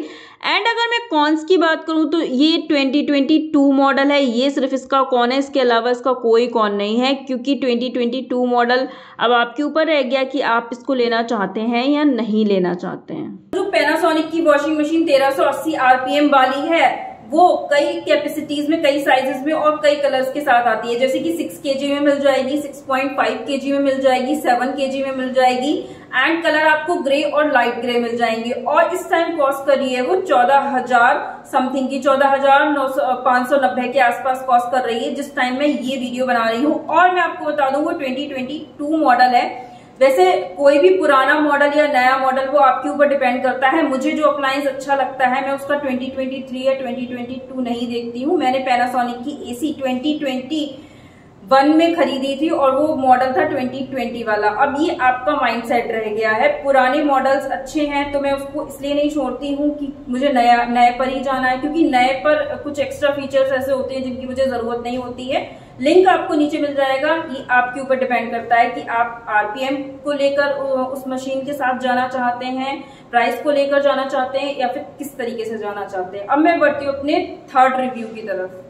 एंड अगर मैं कॉन्स की बात करूं तो ये 2022 मॉडल है, ये सिर्फ इसका कॉन है, इसके अलावा इसका कोई कॉन नहीं है, क्योंकि 2022 मॉडल अब आपके ऊपर रह गया कि आप इसको लेना चाहते हैं या नहीं लेना चाहते हैं। जो पैनासोनिक की वॉशिंग मशीन 1380 आरपीएम वाली है, वो कई कैपेसिटीज में, कई साइजेस में और कई कलर्स के साथ आती है। जैसे कि 6 kg में मिल जाएगी, 6.5 kg में मिल जाएगी, 7 kg में मिल जाएगी, एंड कलर आपको ग्रे और लाइट ग्रे मिल जाएंगे। और इस टाइम कॉस्ट कर रही है वो 14,000 समथिंग की, 14,590 के आसपास कॉस्ट कर रही है जिस टाइम मैं ये वीडियो बना रही हूँ। और मैं आपको बता दूं वो 2022 मॉडल है। वैसे कोई भी पुराना मॉडल या नया मॉडल वो आपके ऊपर डिपेंड करता है। मुझे जो अप्लायंस अच्छा लगता है मैं उसका 2023 या 2022 नहीं देखती हूँ। मैंने पैनासोनिक की एसी 2021 में खरीदी थी और वो मॉडल था 2020 वाला। अब ये आपका माइंडसेट रह गया है। पुराने मॉडल्स अच्छे हैं तो मैं उसको इसलिए नहीं छोड़ती हूँ कि मुझे नए पर ही जाना है, क्योंकि नए पर कुछ एक्स्ट्रा फीचर्स ऐसे होते हैं जिनकी मुझे जरूरत नहीं होती है। लिंक आपको नीचे मिल जाएगा। ये आपके ऊपर डिपेंड करता है कि आप आरपीएम को लेकर उस मशीन के साथ जाना चाहते हैं, प्राइस को लेकर जाना चाहते हैं, या फिर किस तरीके से जाना चाहते हैं। अब मैं बढ़ती हूँ अपने थर्ड रिव्यू की तरफ।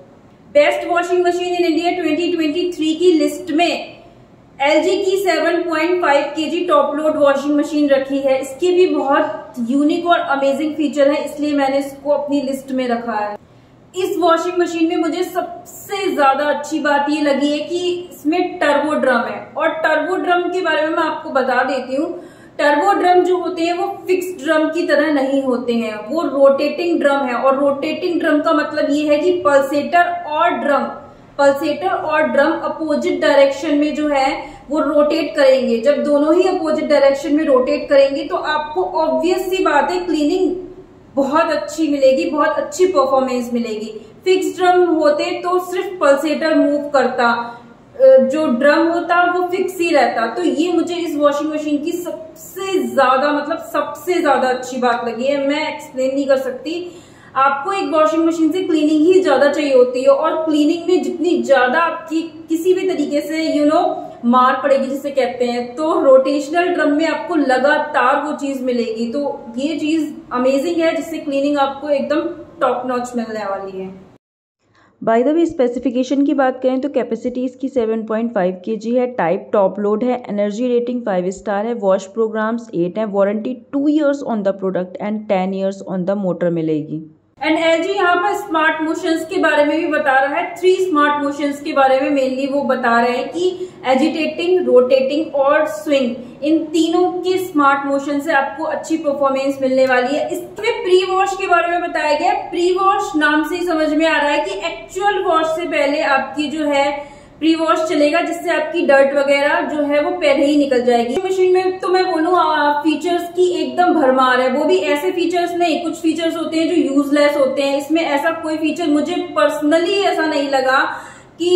Best washing machine in India 2023 की लिस्ट में LG की 7.5 kg top load washing machine रखी है। इसके भी बहुत यूनिक और अमेजिंग फीचर है, इसलिए मैंने इसको अपनी लिस्ट में रखा है। इस वॉशिंग मशीन में मुझे सबसे ज्यादा अच्छी बात ये लगी है कि इसमें टर्बो ड्रम है। और टर्बो ड्रम के बारे में मैं आपको बता देती हूँ। टर्बो ड्रम जो होते हैं वो फिक्स्ड ड्रम की तरह नहीं होते हैं, वो रोटेटिंग ड्रम है। और रोटेटिंग ड्रम का मतलब ये है कि पल्सेटर और ड्रम अपोजिट डायरेक्शन में जो है वो रोटेट करेंगे। जब दोनों ही अपोजिट डायरेक्शन में रोटेट करेंगे तो आपको ऑब्वियस सी बात है क्लीनिंग बहुत अच्छी मिलेगी, बहुत अच्छी परफॉर्मेंस मिलेगी। फिक्स ड्रम होते तो सिर्फ पल्सेटर मूव करता, जो ड्रम होता वो फिक्स ही रहता। तो ये मुझे इस वॉशिंग मशीन की सबसे ज्यादा अच्छी बात लगी है। मैं एक्सप्लेन नहीं कर सकती। आपको एक वॉशिंग मशीन से क्लीनिंग ही ज्यादा चाहिए होती है, और क्लीनिंग में जितनी ज्यादा आपकी किसी भी तरीके से मार पड़ेगी जिसे कहते हैं, तो रोटेशनल ड्रम में आपको लगातार वो चीज मिलेगी। तो ये चीज अमेजिंग है, जिससे क्लीनिंग आपको एकदम टॉप नॉच मिलने वाली है। बाय द वे स्पेसिफिकेशन की बात करें तो कैपेसिटी इसकी 7.5 kg है, टाइप टॉप लोड है, एनर्जी रेटिंग 5 स्टार है, वॉश प्रोग्राम्स 8 है, warranty 2 years on the product and 10 years on the motor मिलेगी। एंड LG यहाँ पर स्मार्ट मोशंस के बारे में भी बता रहा है। 3 स्मार्ट मोशंस के बारे में मेनली वो बता रहे हैं कि एजिटेटिंग, रोटेटिंग और स्विंग, इन तीनों के स्मार्ट मोशन से आपको अच्छी परफॉर्मेंस मिलने वाली है। इसमें प्री वॉश के बारे में बताया गया। प्री वॉश नाम से ही समझ में आ रहा है कि एक्चुअल वॉश से पहले आपकी जो है प्री वॉश चलेगा, जिससे आपकी डर्ट वगैरह जो है वो पहले ही निकल जाएगी। मशीन में तो मैं बोलूँ फीचर्स की एकदम भरमार है। वो भी ऐसे फीचर्स नहीं, कुछ फीचर्स होते हैं जो यूजलेस होते हैं। इसमें ऐसा कोई फीचर मुझे पर्सनली ऐसा नहीं लगा कि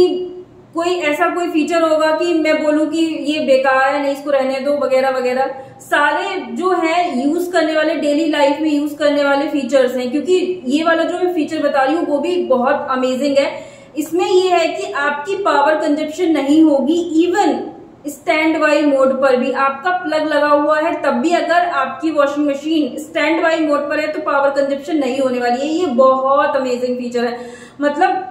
कोई फीचर होगा कि मैं बोलूं कि ये बेकार है, नहीं इसको रहने दो वगैरह वगैरह। सारे जो है यूज करने वाले, डेली लाइफ में यूज करने वाले फीचर्स हैं। क्योंकि ये वाला जो मैं फीचर बता रही हूँ वो भी बहुत अमेजिंग है। इसमें ये है कि आपकी पावर कंजप्शन नहीं होगी। इवन स्टैंड बाई मोड पर भी आपका प्लग लगा हुआ है, तब भी अगर आपकी washing machine stand by mode पर है तो पावर कंजप्शन नहीं होने वाली है। ये बहुत अमेजिंग फीचर है। मतलब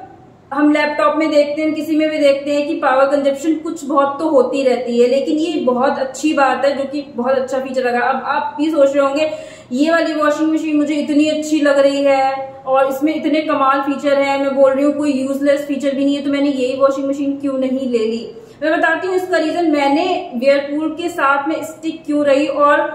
हम लैपटॉप में देखते हैं, किसी में भी देखते हैं कि पावर कंजप्शन कुछ बहुत तो होती रहती है, लेकिन ये बहुत अच्छी बात है, जो कि बहुत अच्छा फीचर लगा। अब आप भी सोच रहे होंगे ये वाली वॉशिंग मशीन मुझे इतनी अच्छी लग रही है और इसमें इतने कमाल फीचर है, मैं बोल रही हूँ कोई यूजलेस फीचर भी नहीं है, तो मैंने यही वॉशिंग मशीन क्यों नहीं ले ली। मैं बताती हूँ इसका रीजन। मैंने व्हर्लपूल के साथ में स्टिक क्यों रही और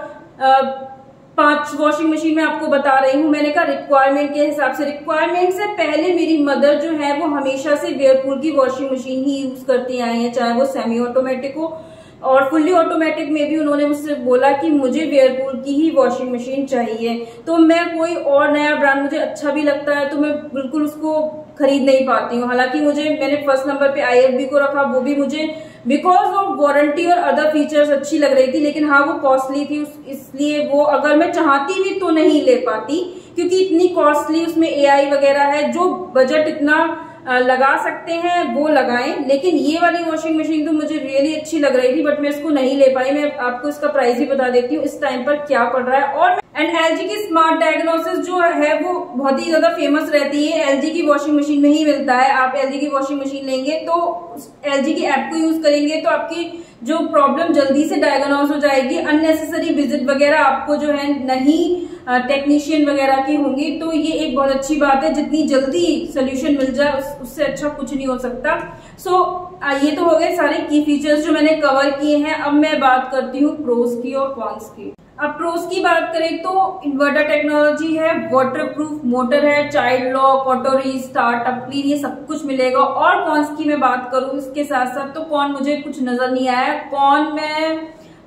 5 वॉशिंग मशीन में आपको बता रही हूँ। मैंने कहा रिक्वायरमेंट के हिसाब से, रिक्वायरमेंट से पहले मेरी मदर जो है वो हमेशा से व्हर्लपूल की वॉशिंग मशीन ही यूज करती आई है, चाहे वो सेमी ऑटोमेटिक हो और फुल्ली ऑटोमेटिक में भी उन्होंने मुझसे बोला कि मुझे व्हर्लपूल की ही वॉशिंग मशीन चाहिए। तो मैं कोई और नया ब्रांड मुझे अच्छा भी लगता है तो मैं बिल्कुल उसको खरीद नहीं पाती हूँ। हालांकि मैंने फर्स्ट नंबर पे IFB को रखा, वो भी मुझे बिकॉज ऑफ वारंटी और अदर फीचर्स अच्छी लग रही थी, लेकिन हाँ वो कॉस्टली थी, इसलिए वो अगर मैं चाहती भी तो नहीं ले पाती, क्योंकि इतनी कॉस्टली उसमें AI वगैरह है। जो बजट इतना लगा सकते हैं वो लगाएं। लेकिन ये वाली वॉशिंग मशीन तो मुझे रियली अच्छी लग रही थी, बट मैं इसको नहीं ले पाई। मैं आपको इसका प्राइस भी बता देती हूँ इस टाइम पर क्या पड़ रहा है। और LG की स्मार्ट डायग्नोसिस जो है वो बहुत ही ज्यादा फेमस रहती है, LG की वॉशिंग मशीन में ही मिलता है। आप LG की वॉशिंग मशीन लेंगे तो LG की ऐप को यूज करेंगे तो आपकी जो प्रॉब्लम जल्दी से डायग्नोस हो जाएगी। अननेसेसरी विजिट वगैरह आपको जो है नहीं टेक्नीशियन वगैरह की होंगी, तो ये एक बहुत अच्छी बात है। जितनी जल्दी सोल्यूशन मिल जाए उससे अच्छा कुछ नहीं हो सकता। ये तो हो गए सारे की फीचर्स जो मैंने कवर किए हैं। अब मैं बात करती हूँ प्रोस की और कॉन्स की। अब प्रोस की बात करें तो इन्वर्टर टेक्नोलॉजी है, वाटरप्रूफ मोटर है, child lock, auto restart, up clean, ये सब कुछ मिलेगा। और कॉन्स की मैं बात करूं इसके साथ साथ, तो कॉन मुझे कुछ नजर नहीं आया। कॉन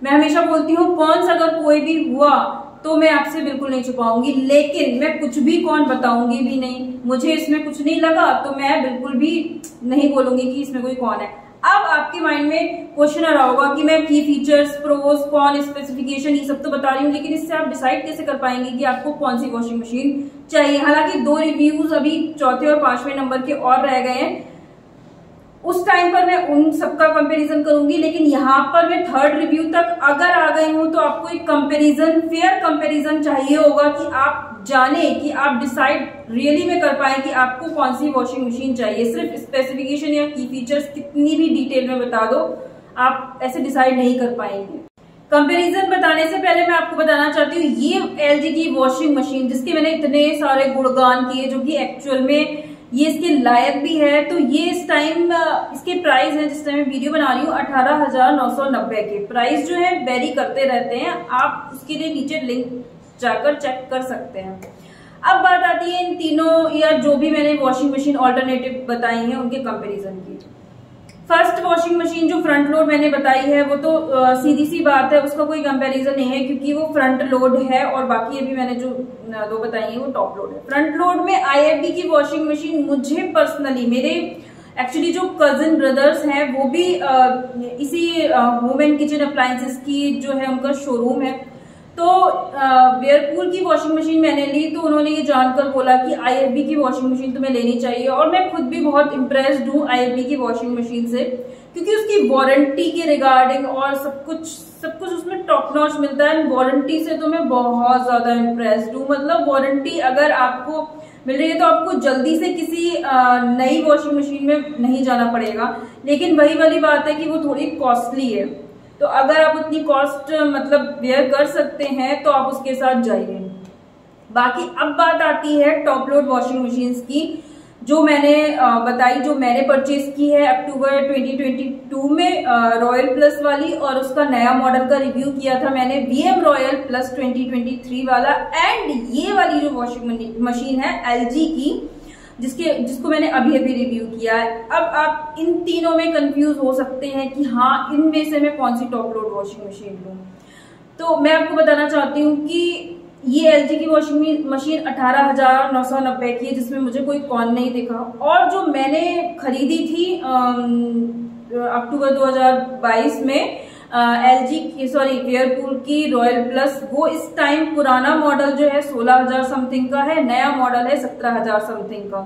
मैं हमेशा बोलती हूँ कॉन्स अगर कोई भी हुआ तो मैं आपसे बिल्कुल नहीं छुपाऊंगी, लेकिन मैं कुछ भी कौन बताऊंगी भी नहीं। मुझे इसमें कुछ नहीं लगा तो मैं बिल्कुल भी नहीं बोलूंगी कि इसमें कोई कौन है। अब आपके माइंड में क्वेश्चन आ रहा होगा कि मैं की फीचर्स, प्रोस, कॉन, स्पेसिफिकेशन ये सब तो बता रही हूँ, लेकिन इससे आप डिसाइड कैसे कर पाएंगे कि आपको कौन सी वॉशिंग मशीन चाहिए। हालांकि 2 रिव्यूज अभी 4थे और 5वें नंबर के और रह गए हैं। उस टाइम पर मैं उन सबका कंपैरिजन करूंगी, लेकिन यहाँ पर मैं थर्ड रिव्यू तक अगर आ गई हूं तो आपको एक कंपैरिजन, फेयर कंपैरिजन चाहिए होगा कि आप जाने कि आप डिसाइड रियली में कर पाए कि आपको कौन सी वॉशिंग मशीन चाहिए। सिर्फ स्पेसिफिकेशन या की फीचर्स कितनी भी डिटेल में बता दो, आप ऐसे डिसाइड नहीं कर पाएंगे। कंपैरिजन बताने से पहले मैं आपको बताना चाहती हूँ, ये LG की वॉशिंग मशीन जिसके मैंने इतने सारे गुणगान किए, जो कि एक्चुअल में ये इसके लायक भी है, तो ये इस टाइम इसके प्राइस है, जिस टाइम मैं वीडियो बना रही हूँ 18,990 के। प्राइस जो है वेरी करते रहते हैं, आप उसके लिए नीचे लिंक जाकर चेक कर सकते हैं। अब बात आती है इन तीनों या जो भी मैंने वॉशिंग मशीन ऑल्टरनेटिव बताई हैं उनके कंपैरिजन की। फर्स्ट वॉशिंग मशीन जो फ्रंट लोड मैंने बताई है वो तो सीधी सी बात है, उसका कोई कंपैरिजन नहीं है क्योंकि वो फ्रंट लोड है, और बाकी अभी मैंने जो दो बताई है वो टॉप लोड है। फ्रंट लोड में IFB की वॉशिंग मशीन मुझे पर्सनली, मेरे एक्चुअली जो कजिन ब्रदर्स हैं वो भी इसी होम एंड किचन अप्लायंसेस की जो है उनका शोरूम है, तो वेयरपूल की वॉशिंग मशीन मैंने ली, तो उन्होंने ये जानकर बोला कि IFB की वॉशिंग मशीन तुम्हें लेनी चाहिए, और मैं खुद भी बहुत इम्प्रेस्ड हूँ IFB की वॉशिंग मशीन से, क्योंकि उसकी वारंटी के रिगार्डिंग और सब कुछ उसमें टॉप नॉच मिलता है। वारंटी से तो मैं बहुत ज्यादा इम्प्रेस्ड हूँ, मतलब वारंटी अगर आपको मिल रही है तो आपको जल्दी से किसी नई वॉशिंग मशीन में नहीं जाना पड़ेगा, लेकिन वही वाली बात है कि वो थोड़ी कॉस्टली है, तो अगर आप उतनी कॉस्ट मतलब बेयर कर सकते हैं तो आप उसके साथ जाइए। बाकी अब बात आती है टॉप लोड वॉशिंग मशीन्स की, जो मैंने बताई, जो मैंने परचेज की है अक्टूबर 2022 में रॉयल प्लस वाली, और उसका नया मॉडल का रिव्यू किया था मैंने VM रॉयल प्लस 2023 वाला। एंड ये वाली जो वॉशिंग मशीन है LG की, जिसको मैंने अभी रिव्यू किया है। अब आप इन तीनों में कंफ्यूज हो सकते हैं कि हाँ इनमें से मैं कौन सी टॉप लोड वॉशिंग मशीन लूं, तो मैं आपको बताना चाहती हूँ कि ये LG की वॉशिंग मशीन 18,990 की है, जिसमें मुझे कोई कॉन नहीं दिखा, और जो मैंने खरीदी थी अक्टूबर 2022 में वेयरपूल की रॉयल प्लस, वो इस टाइम पुराना मॉडल जो है 16,000 समथिंग का है, नया मॉडल है 17,000 समथिंग का,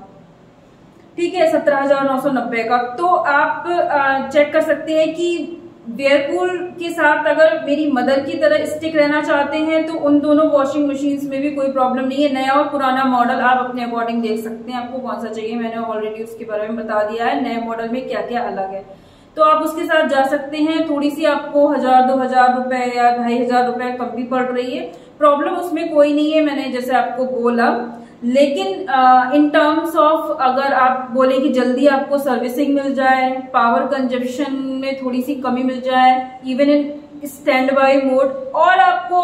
ठीक है, 17,990 का। तो आप चेक कर सकते हैं कि वेयरपूल के साथ अगर मेरी मदर की तरह स्टिक रहना चाहते हैं तो उन दोनों वॉशिंग मशीन्स में भी कोई प्रॉब्लम नहीं है। नया और पुराना मॉडल आप अपने अकॉर्डिंग देख सकते हैं, आपको कौन सा चाहिए, मैंने ऑलरेडी उसके बारे में बता दिया है, नए मॉडल में क्या क्या अलग है, तो आप उसके साथ जा सकते हैं। थोड़ी सी आपको 1,000-2,000 रुपए या 2,500 रुपए कम भी पड़ रही है, प्रॉब्लम उसमें कोई नहीं है, मैंने जैसे आपको बोला। लेकिन इन टर्म्स ऑफ अगर आप बोले कि जल्दी आपको सर्विसिंग मिल जाए, पावर कंजप्शन में थोड़ी सी कमी मिल जाए, even in stand by mode, और आपको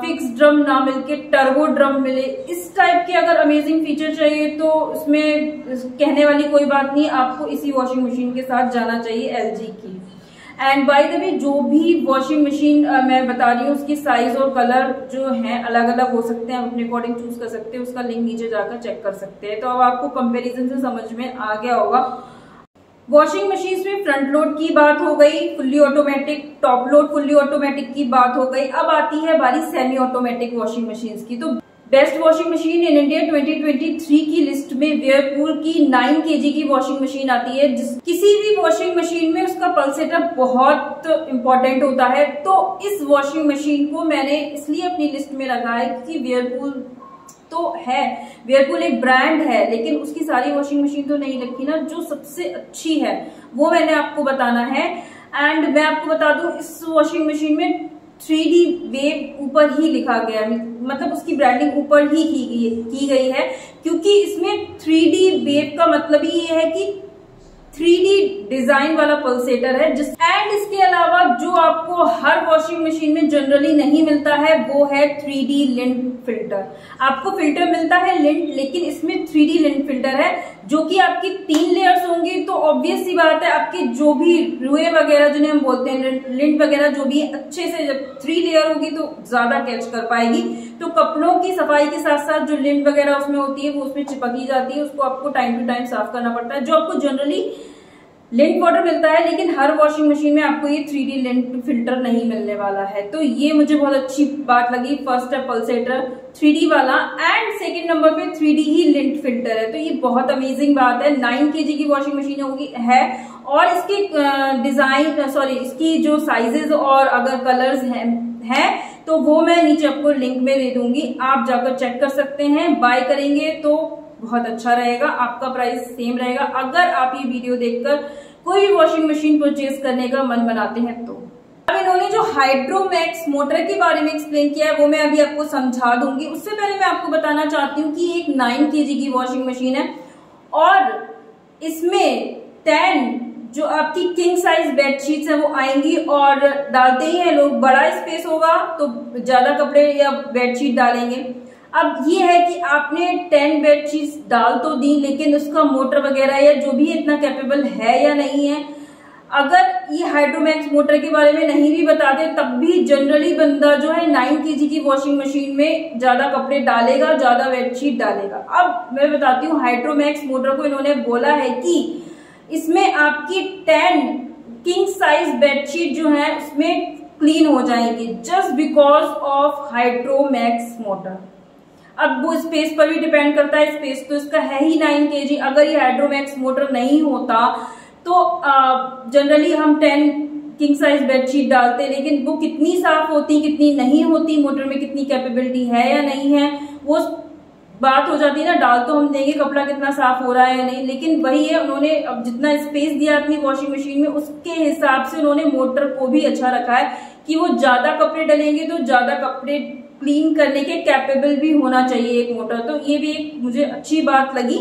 फिक्स ड्रम ना मिलके टर्बो ड्रम मिले, इस टाइप के अगर अमेजिंग फीचर चाहिए तो उसमें कहने वाली कोई बात नहीं, आपको इसी वॉशिंग मशीन के साथ जाना चाहिए LG की। एंड बाय द वे जो भी वॉशिंग मशीन मैं बता रही हूँ उसकी साइज और कलर जो है अलग अलग हो सकते हैं, आप अपने अकॉर्डिंग चूज कर सकते हैं, उसका लिंक नीचे जाकर चेक कर सकते हैं। तो अब आपको कंपैरिजन से समझ में आ गया होगा। वॉशिंग मशीन में फ्रंट लोड की बात हो गई, fully automatic, top load fully automatic की बात हो गई। अब आती है बारी सेमी ऑटोमेटिक वॉशिंग मशीन की। तो best washing machine in India 2023 की लिस्ट में वेयरपूल की 9 kg की वॉशिंग मशीन आती है। किसी भी वॉशिंग मशीन में उसका पल्स सेटअप बहुत इंपॉर्टेंट होता है, तो इस वॉशिंग मशीन को मैंने इसलिए अपनी लिस्ट में रखा है क्योंकि वेयरपूल तो है, वेयरपूल एक ब्रांड है, लेकिन उसकी सारी वॉशिंग मशीन तो नहीं रखी ना, जो सबसे अच्छी है वो मैंने आपको बताना है। एंड मैं आपको बता दूं इस वॉशिंग मशीन में 3D वेव ऊपर ही लिखा गया है, मतलब उसकी ब्रांडिंग ऊपर ही की गई है, क्योंकि इसमें 3D वेव का मतलब ही ये है कि 3D डिजाइन वाला पल्सेटर है। एंड इसके अलावा जो आपको हर वॉशिंग मशीन में जनरली नहीं मिलता है वो है 3D लिंट फिल्टर। आपको फिल्टर मिलता है लिंट, लेकिन इसमें 3D लिंट फिल्टर है जो कि आपकी 3 लेयर्स होंगी। तो ऑब्वियस सी बात है आपके जो भी रुए वगैरह जिन्हें हम बोलते हैं लिंट वगैरह, जो भी अच्छे से जब 3 लेयर होगी तो ज्यादा कैच कर पाएगी। तो कपड़ों की सफाई के साथ साथ जो लिंट वगैरह उसमें होती है वो उसमें चिपकी जाती है, उसको आपको टाइम टू टाइम साफ करना पड़ता है। जो आपको जनरली लिंट वाटर मिलता है, लेकिन हर वॉशिंग मशीन में आपको ये 3D लिंट फिल्टर नहीं मिलने वाला है। तो ये मुझे बहुत अच्छी बात लगी। फर्स्ट है पल्सेटर 3D वाला, एंड सेकंड नंबर पे 3D ही लिंट फिल्टर है। तो ये बहुत अमेजिंग बात है। 9 kg की वॉशिंग मशीन होगी है, और इसकी डिजाइन इसकी जो साइजेस और अगर कलर्स हैं तो वो मैं नीचे आपको लिंक में दे दूंगी, आप जाकर चेक कर सकते हैं। बाय करेंगे तो बहुत अच्छा रहेगा, आपका प्राइस सेम रहेगा अगर आप ये वीडियो देखकर कोई भी वॉशिंग मशीन परचेज करने का मन बनाते हैं तो। अब इन्होंने जो हाइड्रोमैक्स मोटर के बारे में एक्सप्लेन किया है वो मैं अभी आपको समझा दूंगी। उससे पहले मैं आपको बताना चाहती हूँ कि एक 9 kg की वॉशिंग मशीन है, और इसमें 10 जो आपकी किंग साइज बेडशीट्स है वो आएंगी, और डालते ही हैं लोग, बड़ा स्पेस होगा तो ज्यादा कपड़े या बेडशीट डालेंगे। अब ये है कि आपने 10 बेडशीट्स डाल तो दी, लेकिन उसका मोटर वगैरह या जो भी इतना कैपेबल है या नहीं है। अगर ये हाइड्रोमैक्स मोटर के बारे में नहीं भी बताते तब भी जनरली बंदा जो है 9 kg की वॉशिंग मशीन में ज्यादा कपड़े डालेगा, ज्यादा बेडशीट डालेगा। अब मैं बताती हूँ हाइड्रोमैक्स मोटर को इन्होंने बोला है कि इसमें आपकी 10 किंग साइज बेडशीट जो है उसमें क्लीन हो जाएंगी, जस्ट बिकॉज ऑफ हाइड्रोमैक्स मोटर। अब वो स्पेस पर भी डिपेंड करता है, स्पेस तो इसका है ही 9 kg। अगर ये हाइड्रोमैक्स मोटर नहीं होता तो जनरली हम 10 किंग साइज बेडशीट डालते, लेकिन वो कितनी साफ होती कितनी नहीं होती, मोटर में कितनी कैपेबिलिटी है या नहीं है, वो बात हो जाती है ना। डाल तो हम देंगे, कपड़ा कितना साफ हो रहा है या नहीं, लेकिन वही है, उन्होंने अब जितना स्पेस दिया अपनी वॉशिंग मशीन में उसके हिसाब से उन्होंने मोटर को भी अच्छा रखा है कि वो ज्यादा कपड़े डलेंगे तो ज्यादा कपड़े क्लीन करने के कैपेबल भी होना चाहिए एक मोटर। तो ये भी एक मुझे अच्छी बात लगी।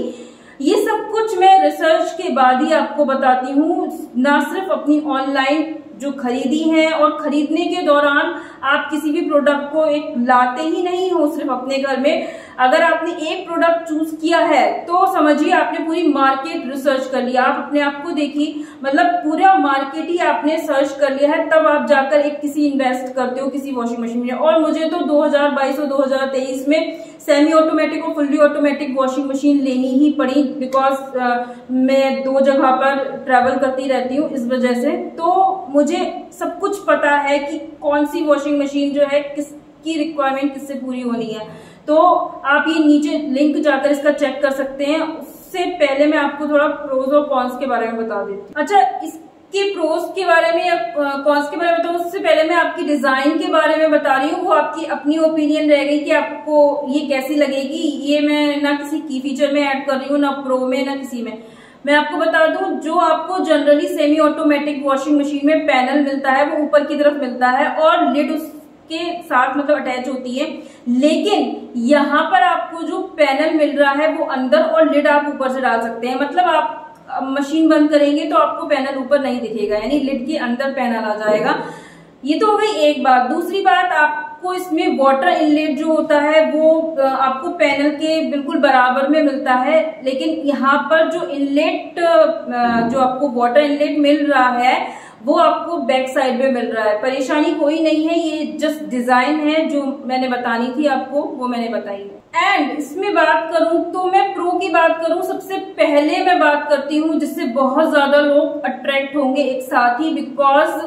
ये सब कुछ मैं रिसर्च के बाद ही आपको बताती हूँ, ना सिर्फ अपनी ऑनलाइन जो खरीदी है, और खरीदने के दौरान आप किसी भी प्रोडक्ट को एक लाते ही नहीं हो सिर्फ अपने घर में। अगर आपने एक प्रोडक्ट चूज किया है तो समझिए आपने पूरी मार्केट रिसर्च कर लिया। आप अपने आप को देखिए, मतलब पूरा मार्केट ही आपने सर्च कर लिया है, तब आप जाकर एक किसी इन्वेस्ट करते हो किसी वॉशिंग मशीन में। और मुझे तो 2022 और 2023 में सेमी ऑटोमेटिक और फुल्ली ऑटोमेटिक वॉशिंग मशीन लेनी ही पड़ी, बिकॉज मैं 2 जगह पर ट्रेवल करती रहती हूँ इस वजह से। तो मुझे सब कुछ पता है कि कौन सी वॉशिंग मशीन जो है किसकी रिक्वायरमेंट किससे पूरी होनी है। तो आप ये नीचे लिंक जाकर इसका चेक कर सकते हैं। उससे पहले मैं आपको थोड़ा प्रोज और कॉन्स के बारे में बता देती हूँ। अच्छा, इसके प्रोज के बारे में या कॉन्स के बारे में बताऊँ उससे पहले मैं आपकी डिजाइन के बारे में बता रही हूँ। वो आपकी अपनी ओपिनियन रहेगी कि आपको ये कैसी लगेगी। ये मैं ना किसी की फीचर में ऐड कर रही हूँ, ना प्रो में, ना किसी में। मैं आपको बता दूं, जो आपको generally semi automatic washing machine में पैनल मिलता है वो ऊपर की तरफ मिलता है और लिड उसके साथ मतलब अटैच होती है, लेकिन यहाँ पर आपको जो पैनल मिल रहा है वो अंदर, और लिड आप ऊपर से डाल सकते हैं। मतलब आप मशीन बंद करेंगे तो आपको पैनल ऊपर नहीं दिखेगा, यानी लिड के अंदर पैनल आ जाएगा। ये तो हो गई एक बात। दूसरी बात, आपको इसमें वाटर इनलेट जो होता है वो आपको पैनल के बिल्कुल बराबर में मिलता है, लेकिन यहाँ पर जो इनलेट जो आपको वाटर इनलेट मिल रहा है वो आपको बैक साइड में मिल रहा है। परेशानी कोई नहीं है, ये जस्ट डिजाइन है जो मैंने बतानी थी आपको, वो मैंने बताई है। एंड इसमें बात करूं तो मैं प्रो की बात करूं, सबसे पहले मैं बात करती हूं जिससे बहुत ज्यादा लोग अट्रैक्ट होंगे एक साथ ही, बिकॉज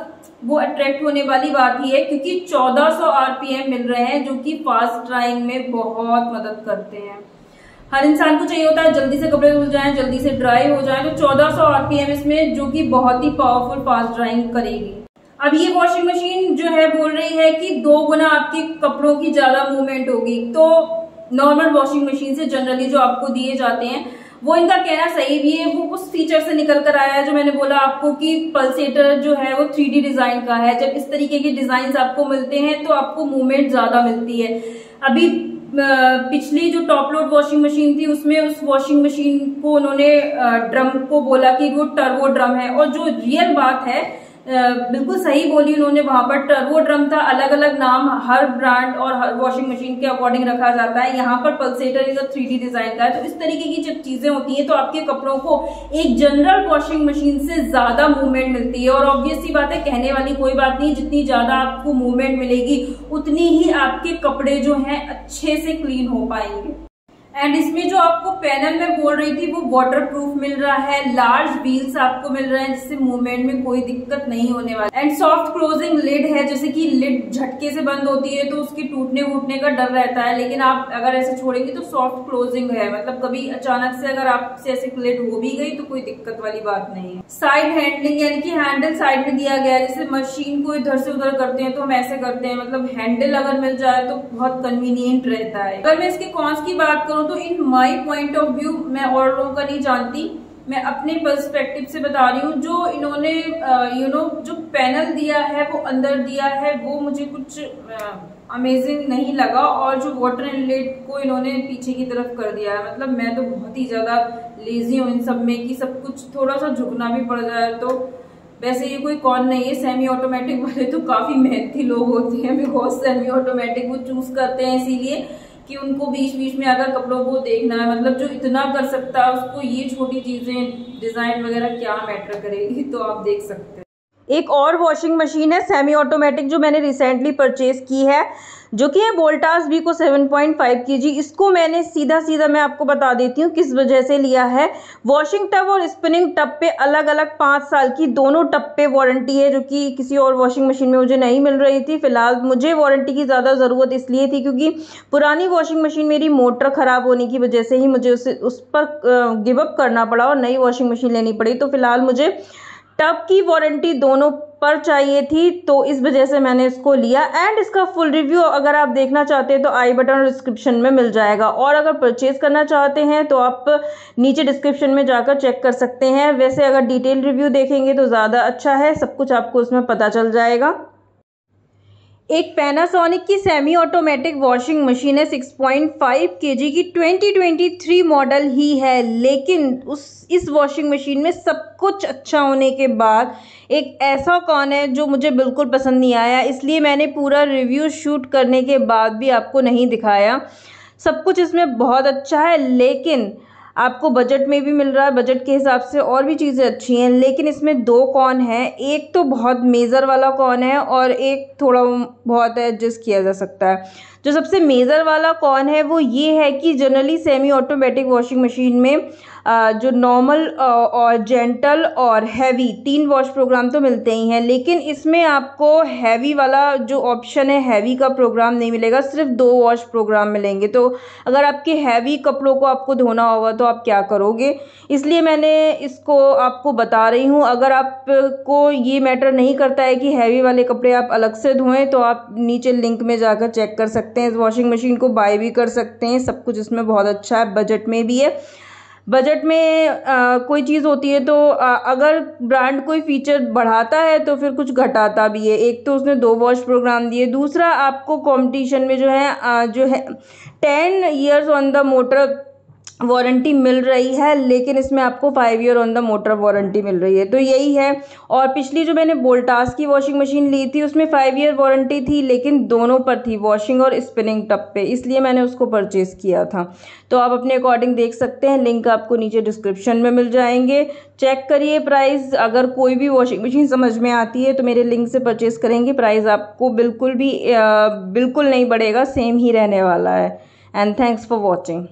वो अट्रैक्ट होने वाली बात ही है क्योंकि 1400 RPM मिल रहे हैं जो कि फास्ट ड्राइंग में बहुत मदद करते हैं। हर इंसान को चाहिए होता है जल्दी से कपड़े धुल जाएं, जल्दी से ड्राई हो जाएं, तो 1400 RPM इसमें जो कि बहुत ही पावरफुल फास्ट ड्राइंग करेगी। अब ये वॉशिंग मशीन जो है बोल रही है कि 2 गुना आपके कपड़ों की ज्यादा मूवमेंट होगी। तो नॉर्मल वॉशिंग मशीन से जनरली जो आपको दिए जाते हैं वो इनका कहना सही भी है, वो उस फीचर से निकल कर आया है जो मैंने बोला आपको कि पल्सेटर जो है वो 3D डिजाइन का है। जब इस तरीके के डिजाइन आपको मिलते हैं तो आपको मूवमेंट ज्यादा मिलती है। अभी पिछली जो टॉप लोड वॉशिंग मशीन थी उसमें उस वॉशिंग मशीन को उन्होंने ड्रम को बोला कि वो टर्बो ड्रम है, और जो रियल बात है बिल्कुल सही बोली उन्होंने, वहां पर टर्बो ड्रम था। अलग अलग नाम हर ब्रांड और हर वॉशिंग मशीन के अकॉर्डिंग रखा जाता है। यहाँ पर पल्सेटर इज 3D डिजाइन का है। तो इस तरीके की जब चीजें होती हैं तो आपके कपड़ों को एक जनरल वॉशिंग मशीन से ज्यादा मूवमेंट मिलती है। और ऑब्वियस सी बात है, कहने वाली कोई बात नहीं, जितनी ज्यादा आपको मूवमेंट मिलेगी उतनी ही आपके कपड़े जो हैं अच्छे से क्लीन हो पाएंगे। एंड इसमें जो आपको पैनल में बोल रही थी वो वाटर प्रूफ मिल रहा है, लार्ज व्हील्स आपको मिल रहे हैं जिससे मूवमेंट में कोई दिक्कत नहीं होने वाली, एंड सॉफ्ट क्लोजिंग लिड है, जैसे कि लिड झटके से बंद होती है तो उसके टूटने वूटने का डर रहता है, लेकिन आप अगर ऐसे छोड़ेंगे तो सॉफ्ट क्लोजिंग है, मतलब कभी अचानक से अगर आपसे ऐसे लिड हो भी गई तो कोई दिक्कत वाली बात नहीं है। साइड हैंडलिंग यानी कि हैंडल साइड में दिया गया है, जैसे मशीन को इधर से उधर करते हैं तो हम ऐसे करते हैं, मतलब हैंडल अगर मिल जाए तो बहुत कन्वीनियंट रहता है। अगर मैं इसके कॉन्स की बात करूं तो इन माई पॉइंट ऑफ व्यू, मैं और लोगों का नहीं जानती, मैं अपने पर्सपेक्टिव से बता रही हूँ, जो इन्होंने जो पैनल दिया है वो अंदर दिया है वो मुझे कुछ अमेजिंग नहीं लगा, और जो वाटर इनलेट को इन्होंने पीछे की तरफ कर दिया है, मतलब मैं तो बहुत ही ज्यादा लेजी हूँ इन सब में कि सब कुछ थोड़ा सा झुकना भी पड़ जाए। तो वैसे ये कोई कौन नहीं है, सेमी ऑटोमेटिक वाले तो काफी मेहनती लोग होते हैं, बिकॉज सेमी ऑटोमेटिक वो चूज करते हैं इसीलिए कि उनको बीच बीच में अगर कपड़ों को देखना है, मतलब जो इतना कर सकता है उसको ये छोटी चीजें डिजाइन वगैरह क्या मैटर करेगी, तो आप देख सकते हैं। एक और वॉशिंग मशीन है सेमी ऑटोमेटिक जो मैंने रिसेंटली परचेज की है, जो कि है वोल्टास वीको 7.5 kg। इसको मैंने सीधा मैं आपको बता देती हूँ किस वजह से लिया है। वॉशिंग टब और स्पिनिंग टब पे अलग अलग 5 साल की दोनों टब पे वारंटी है, जो कि किसी और वॉशिंग मशीन में मुझे नहीं मिल रही थी। फिलहाल मुझे वारंटी की ज़्यादा ज़रूरत इसलिए थी क्योंकि पुरानी वॉशिंग मशीन मेरी मोटर ख़राब होने की वजह से ही मुझे उस पर गिव अप करना पड़ा और नई वॉशिंग मशीन लेनी पड़ी। तो फिलहाल मुझे टब की वारंटी दोनों पर चाहिए थी, तो इस वजह से मैंने इसको लिया। एंड इसका फुल रिव्यू अगर आप देखना चाहते हैं तो आई बटन और डिस्क्रिप्शन में मिल जाएगा, और अगर परचेज करना चाहते हैं तो आप नीचे डिस्क्रिप्शन में जाकर चेक कर सकते हैं। वैसे अगर डिटेल रिव्यू देखेंगे तो ज़्यादा अच्छा है, सब कुछ आपको उसमें पता चल जाएगा। एक पैनासोनिक की सेमी ऑटोमेटिक वॉशिंग मशीन है 6.5 kg की, 2023 मॉडल ही है, लेकिन इस वॉशिंग मशीन में सब कुछ अच्छा होने के बाद एक ऐसा कौन है जो मुझे बिल्कुल पसंद नहीं आया, इसलिए मैंने पूरा रिव्यू शूट करने के बाद भी आपको नहीं दिखाया। सब कुछ इसमें बहुत अच्छा है, लेकिन आपको बजट में भी मिल रहा है, बजट के हिसाब से और भी चीज़ें अच्छी हैं, लेकिन इसमें 2 कौन है, एक तो बहुत मेजर वाला कौन है और एक थोड़ा बहुत एडजस्ट किया जा सकता है। जो सबसे मेजर वाला कौन है वो ये है कि generally semi automatic washing machine में जो नॉर्मल और जेंटल और हैवी 3 वॉश प्रोग्राम तो मिलते ही हैं, लेकिन इसमें आपको हैवी वाला जो ऑप्शन है हैवी का प्रोग्राम नहीं मिलेगा, सिर्फ 2 वॉश प्रोग्राम मिलेंगे। तो अगर आपके हैवी कपड़ों को आपको धोना होगा तो आप क्या करोगे, इसलिए मैंने इसको आपको बता रही हूँ। अगर आपको ये मैटर नहीं करता है कि हैवी वाले कपड़े आप अलग से धोएं तो आप नीचे लिंक में जाकर चेक कर सकते हैं, इस वॉशिंग मशीन को बाय भी कर सकते हैं। सब कुछ इसमें बहुत अच्छा है, बजट में भी है। बजट में कोई चीज़ होती है तो अगर ब्रांड कोई फीचर बढ़ाता है तो फिर कुछ घटाता भी है। एक तो उसने 2 वॉश प्रोग्राम दिए, दूसरा आपको कंपटीशन में जो है 10 years on the motor warranty मिल रही है, लेकिन इसमें आपको 5 year on the motor warranty मिल रही है, तो यही है। और पिछली जो मैंने वोल्टास की वॉशिंग मशीन ली थी उसमें 5 ईयर वारंटी थी, लेकिन दोनों पर थी, वॉशिंग और स्पिनिंग टब पे, इसलिए मैंने उसको परचेज़ किया था। तो आप अपने अकॉर्डिंग देख सकते हैं, लिंक आपको नीचे डिस्क्रिप्शन में मिल जाएंगे, चेक करिए प्राइस। अगर कोई भी वॉशिंग मशीन समझ में आती है तो मेरे लिंक से परचेज़ करेंगे, प्राइस आपको बिल्कुल नहीं बढ़ेगा, सेम ही रहने वाला है। And thanks for watching.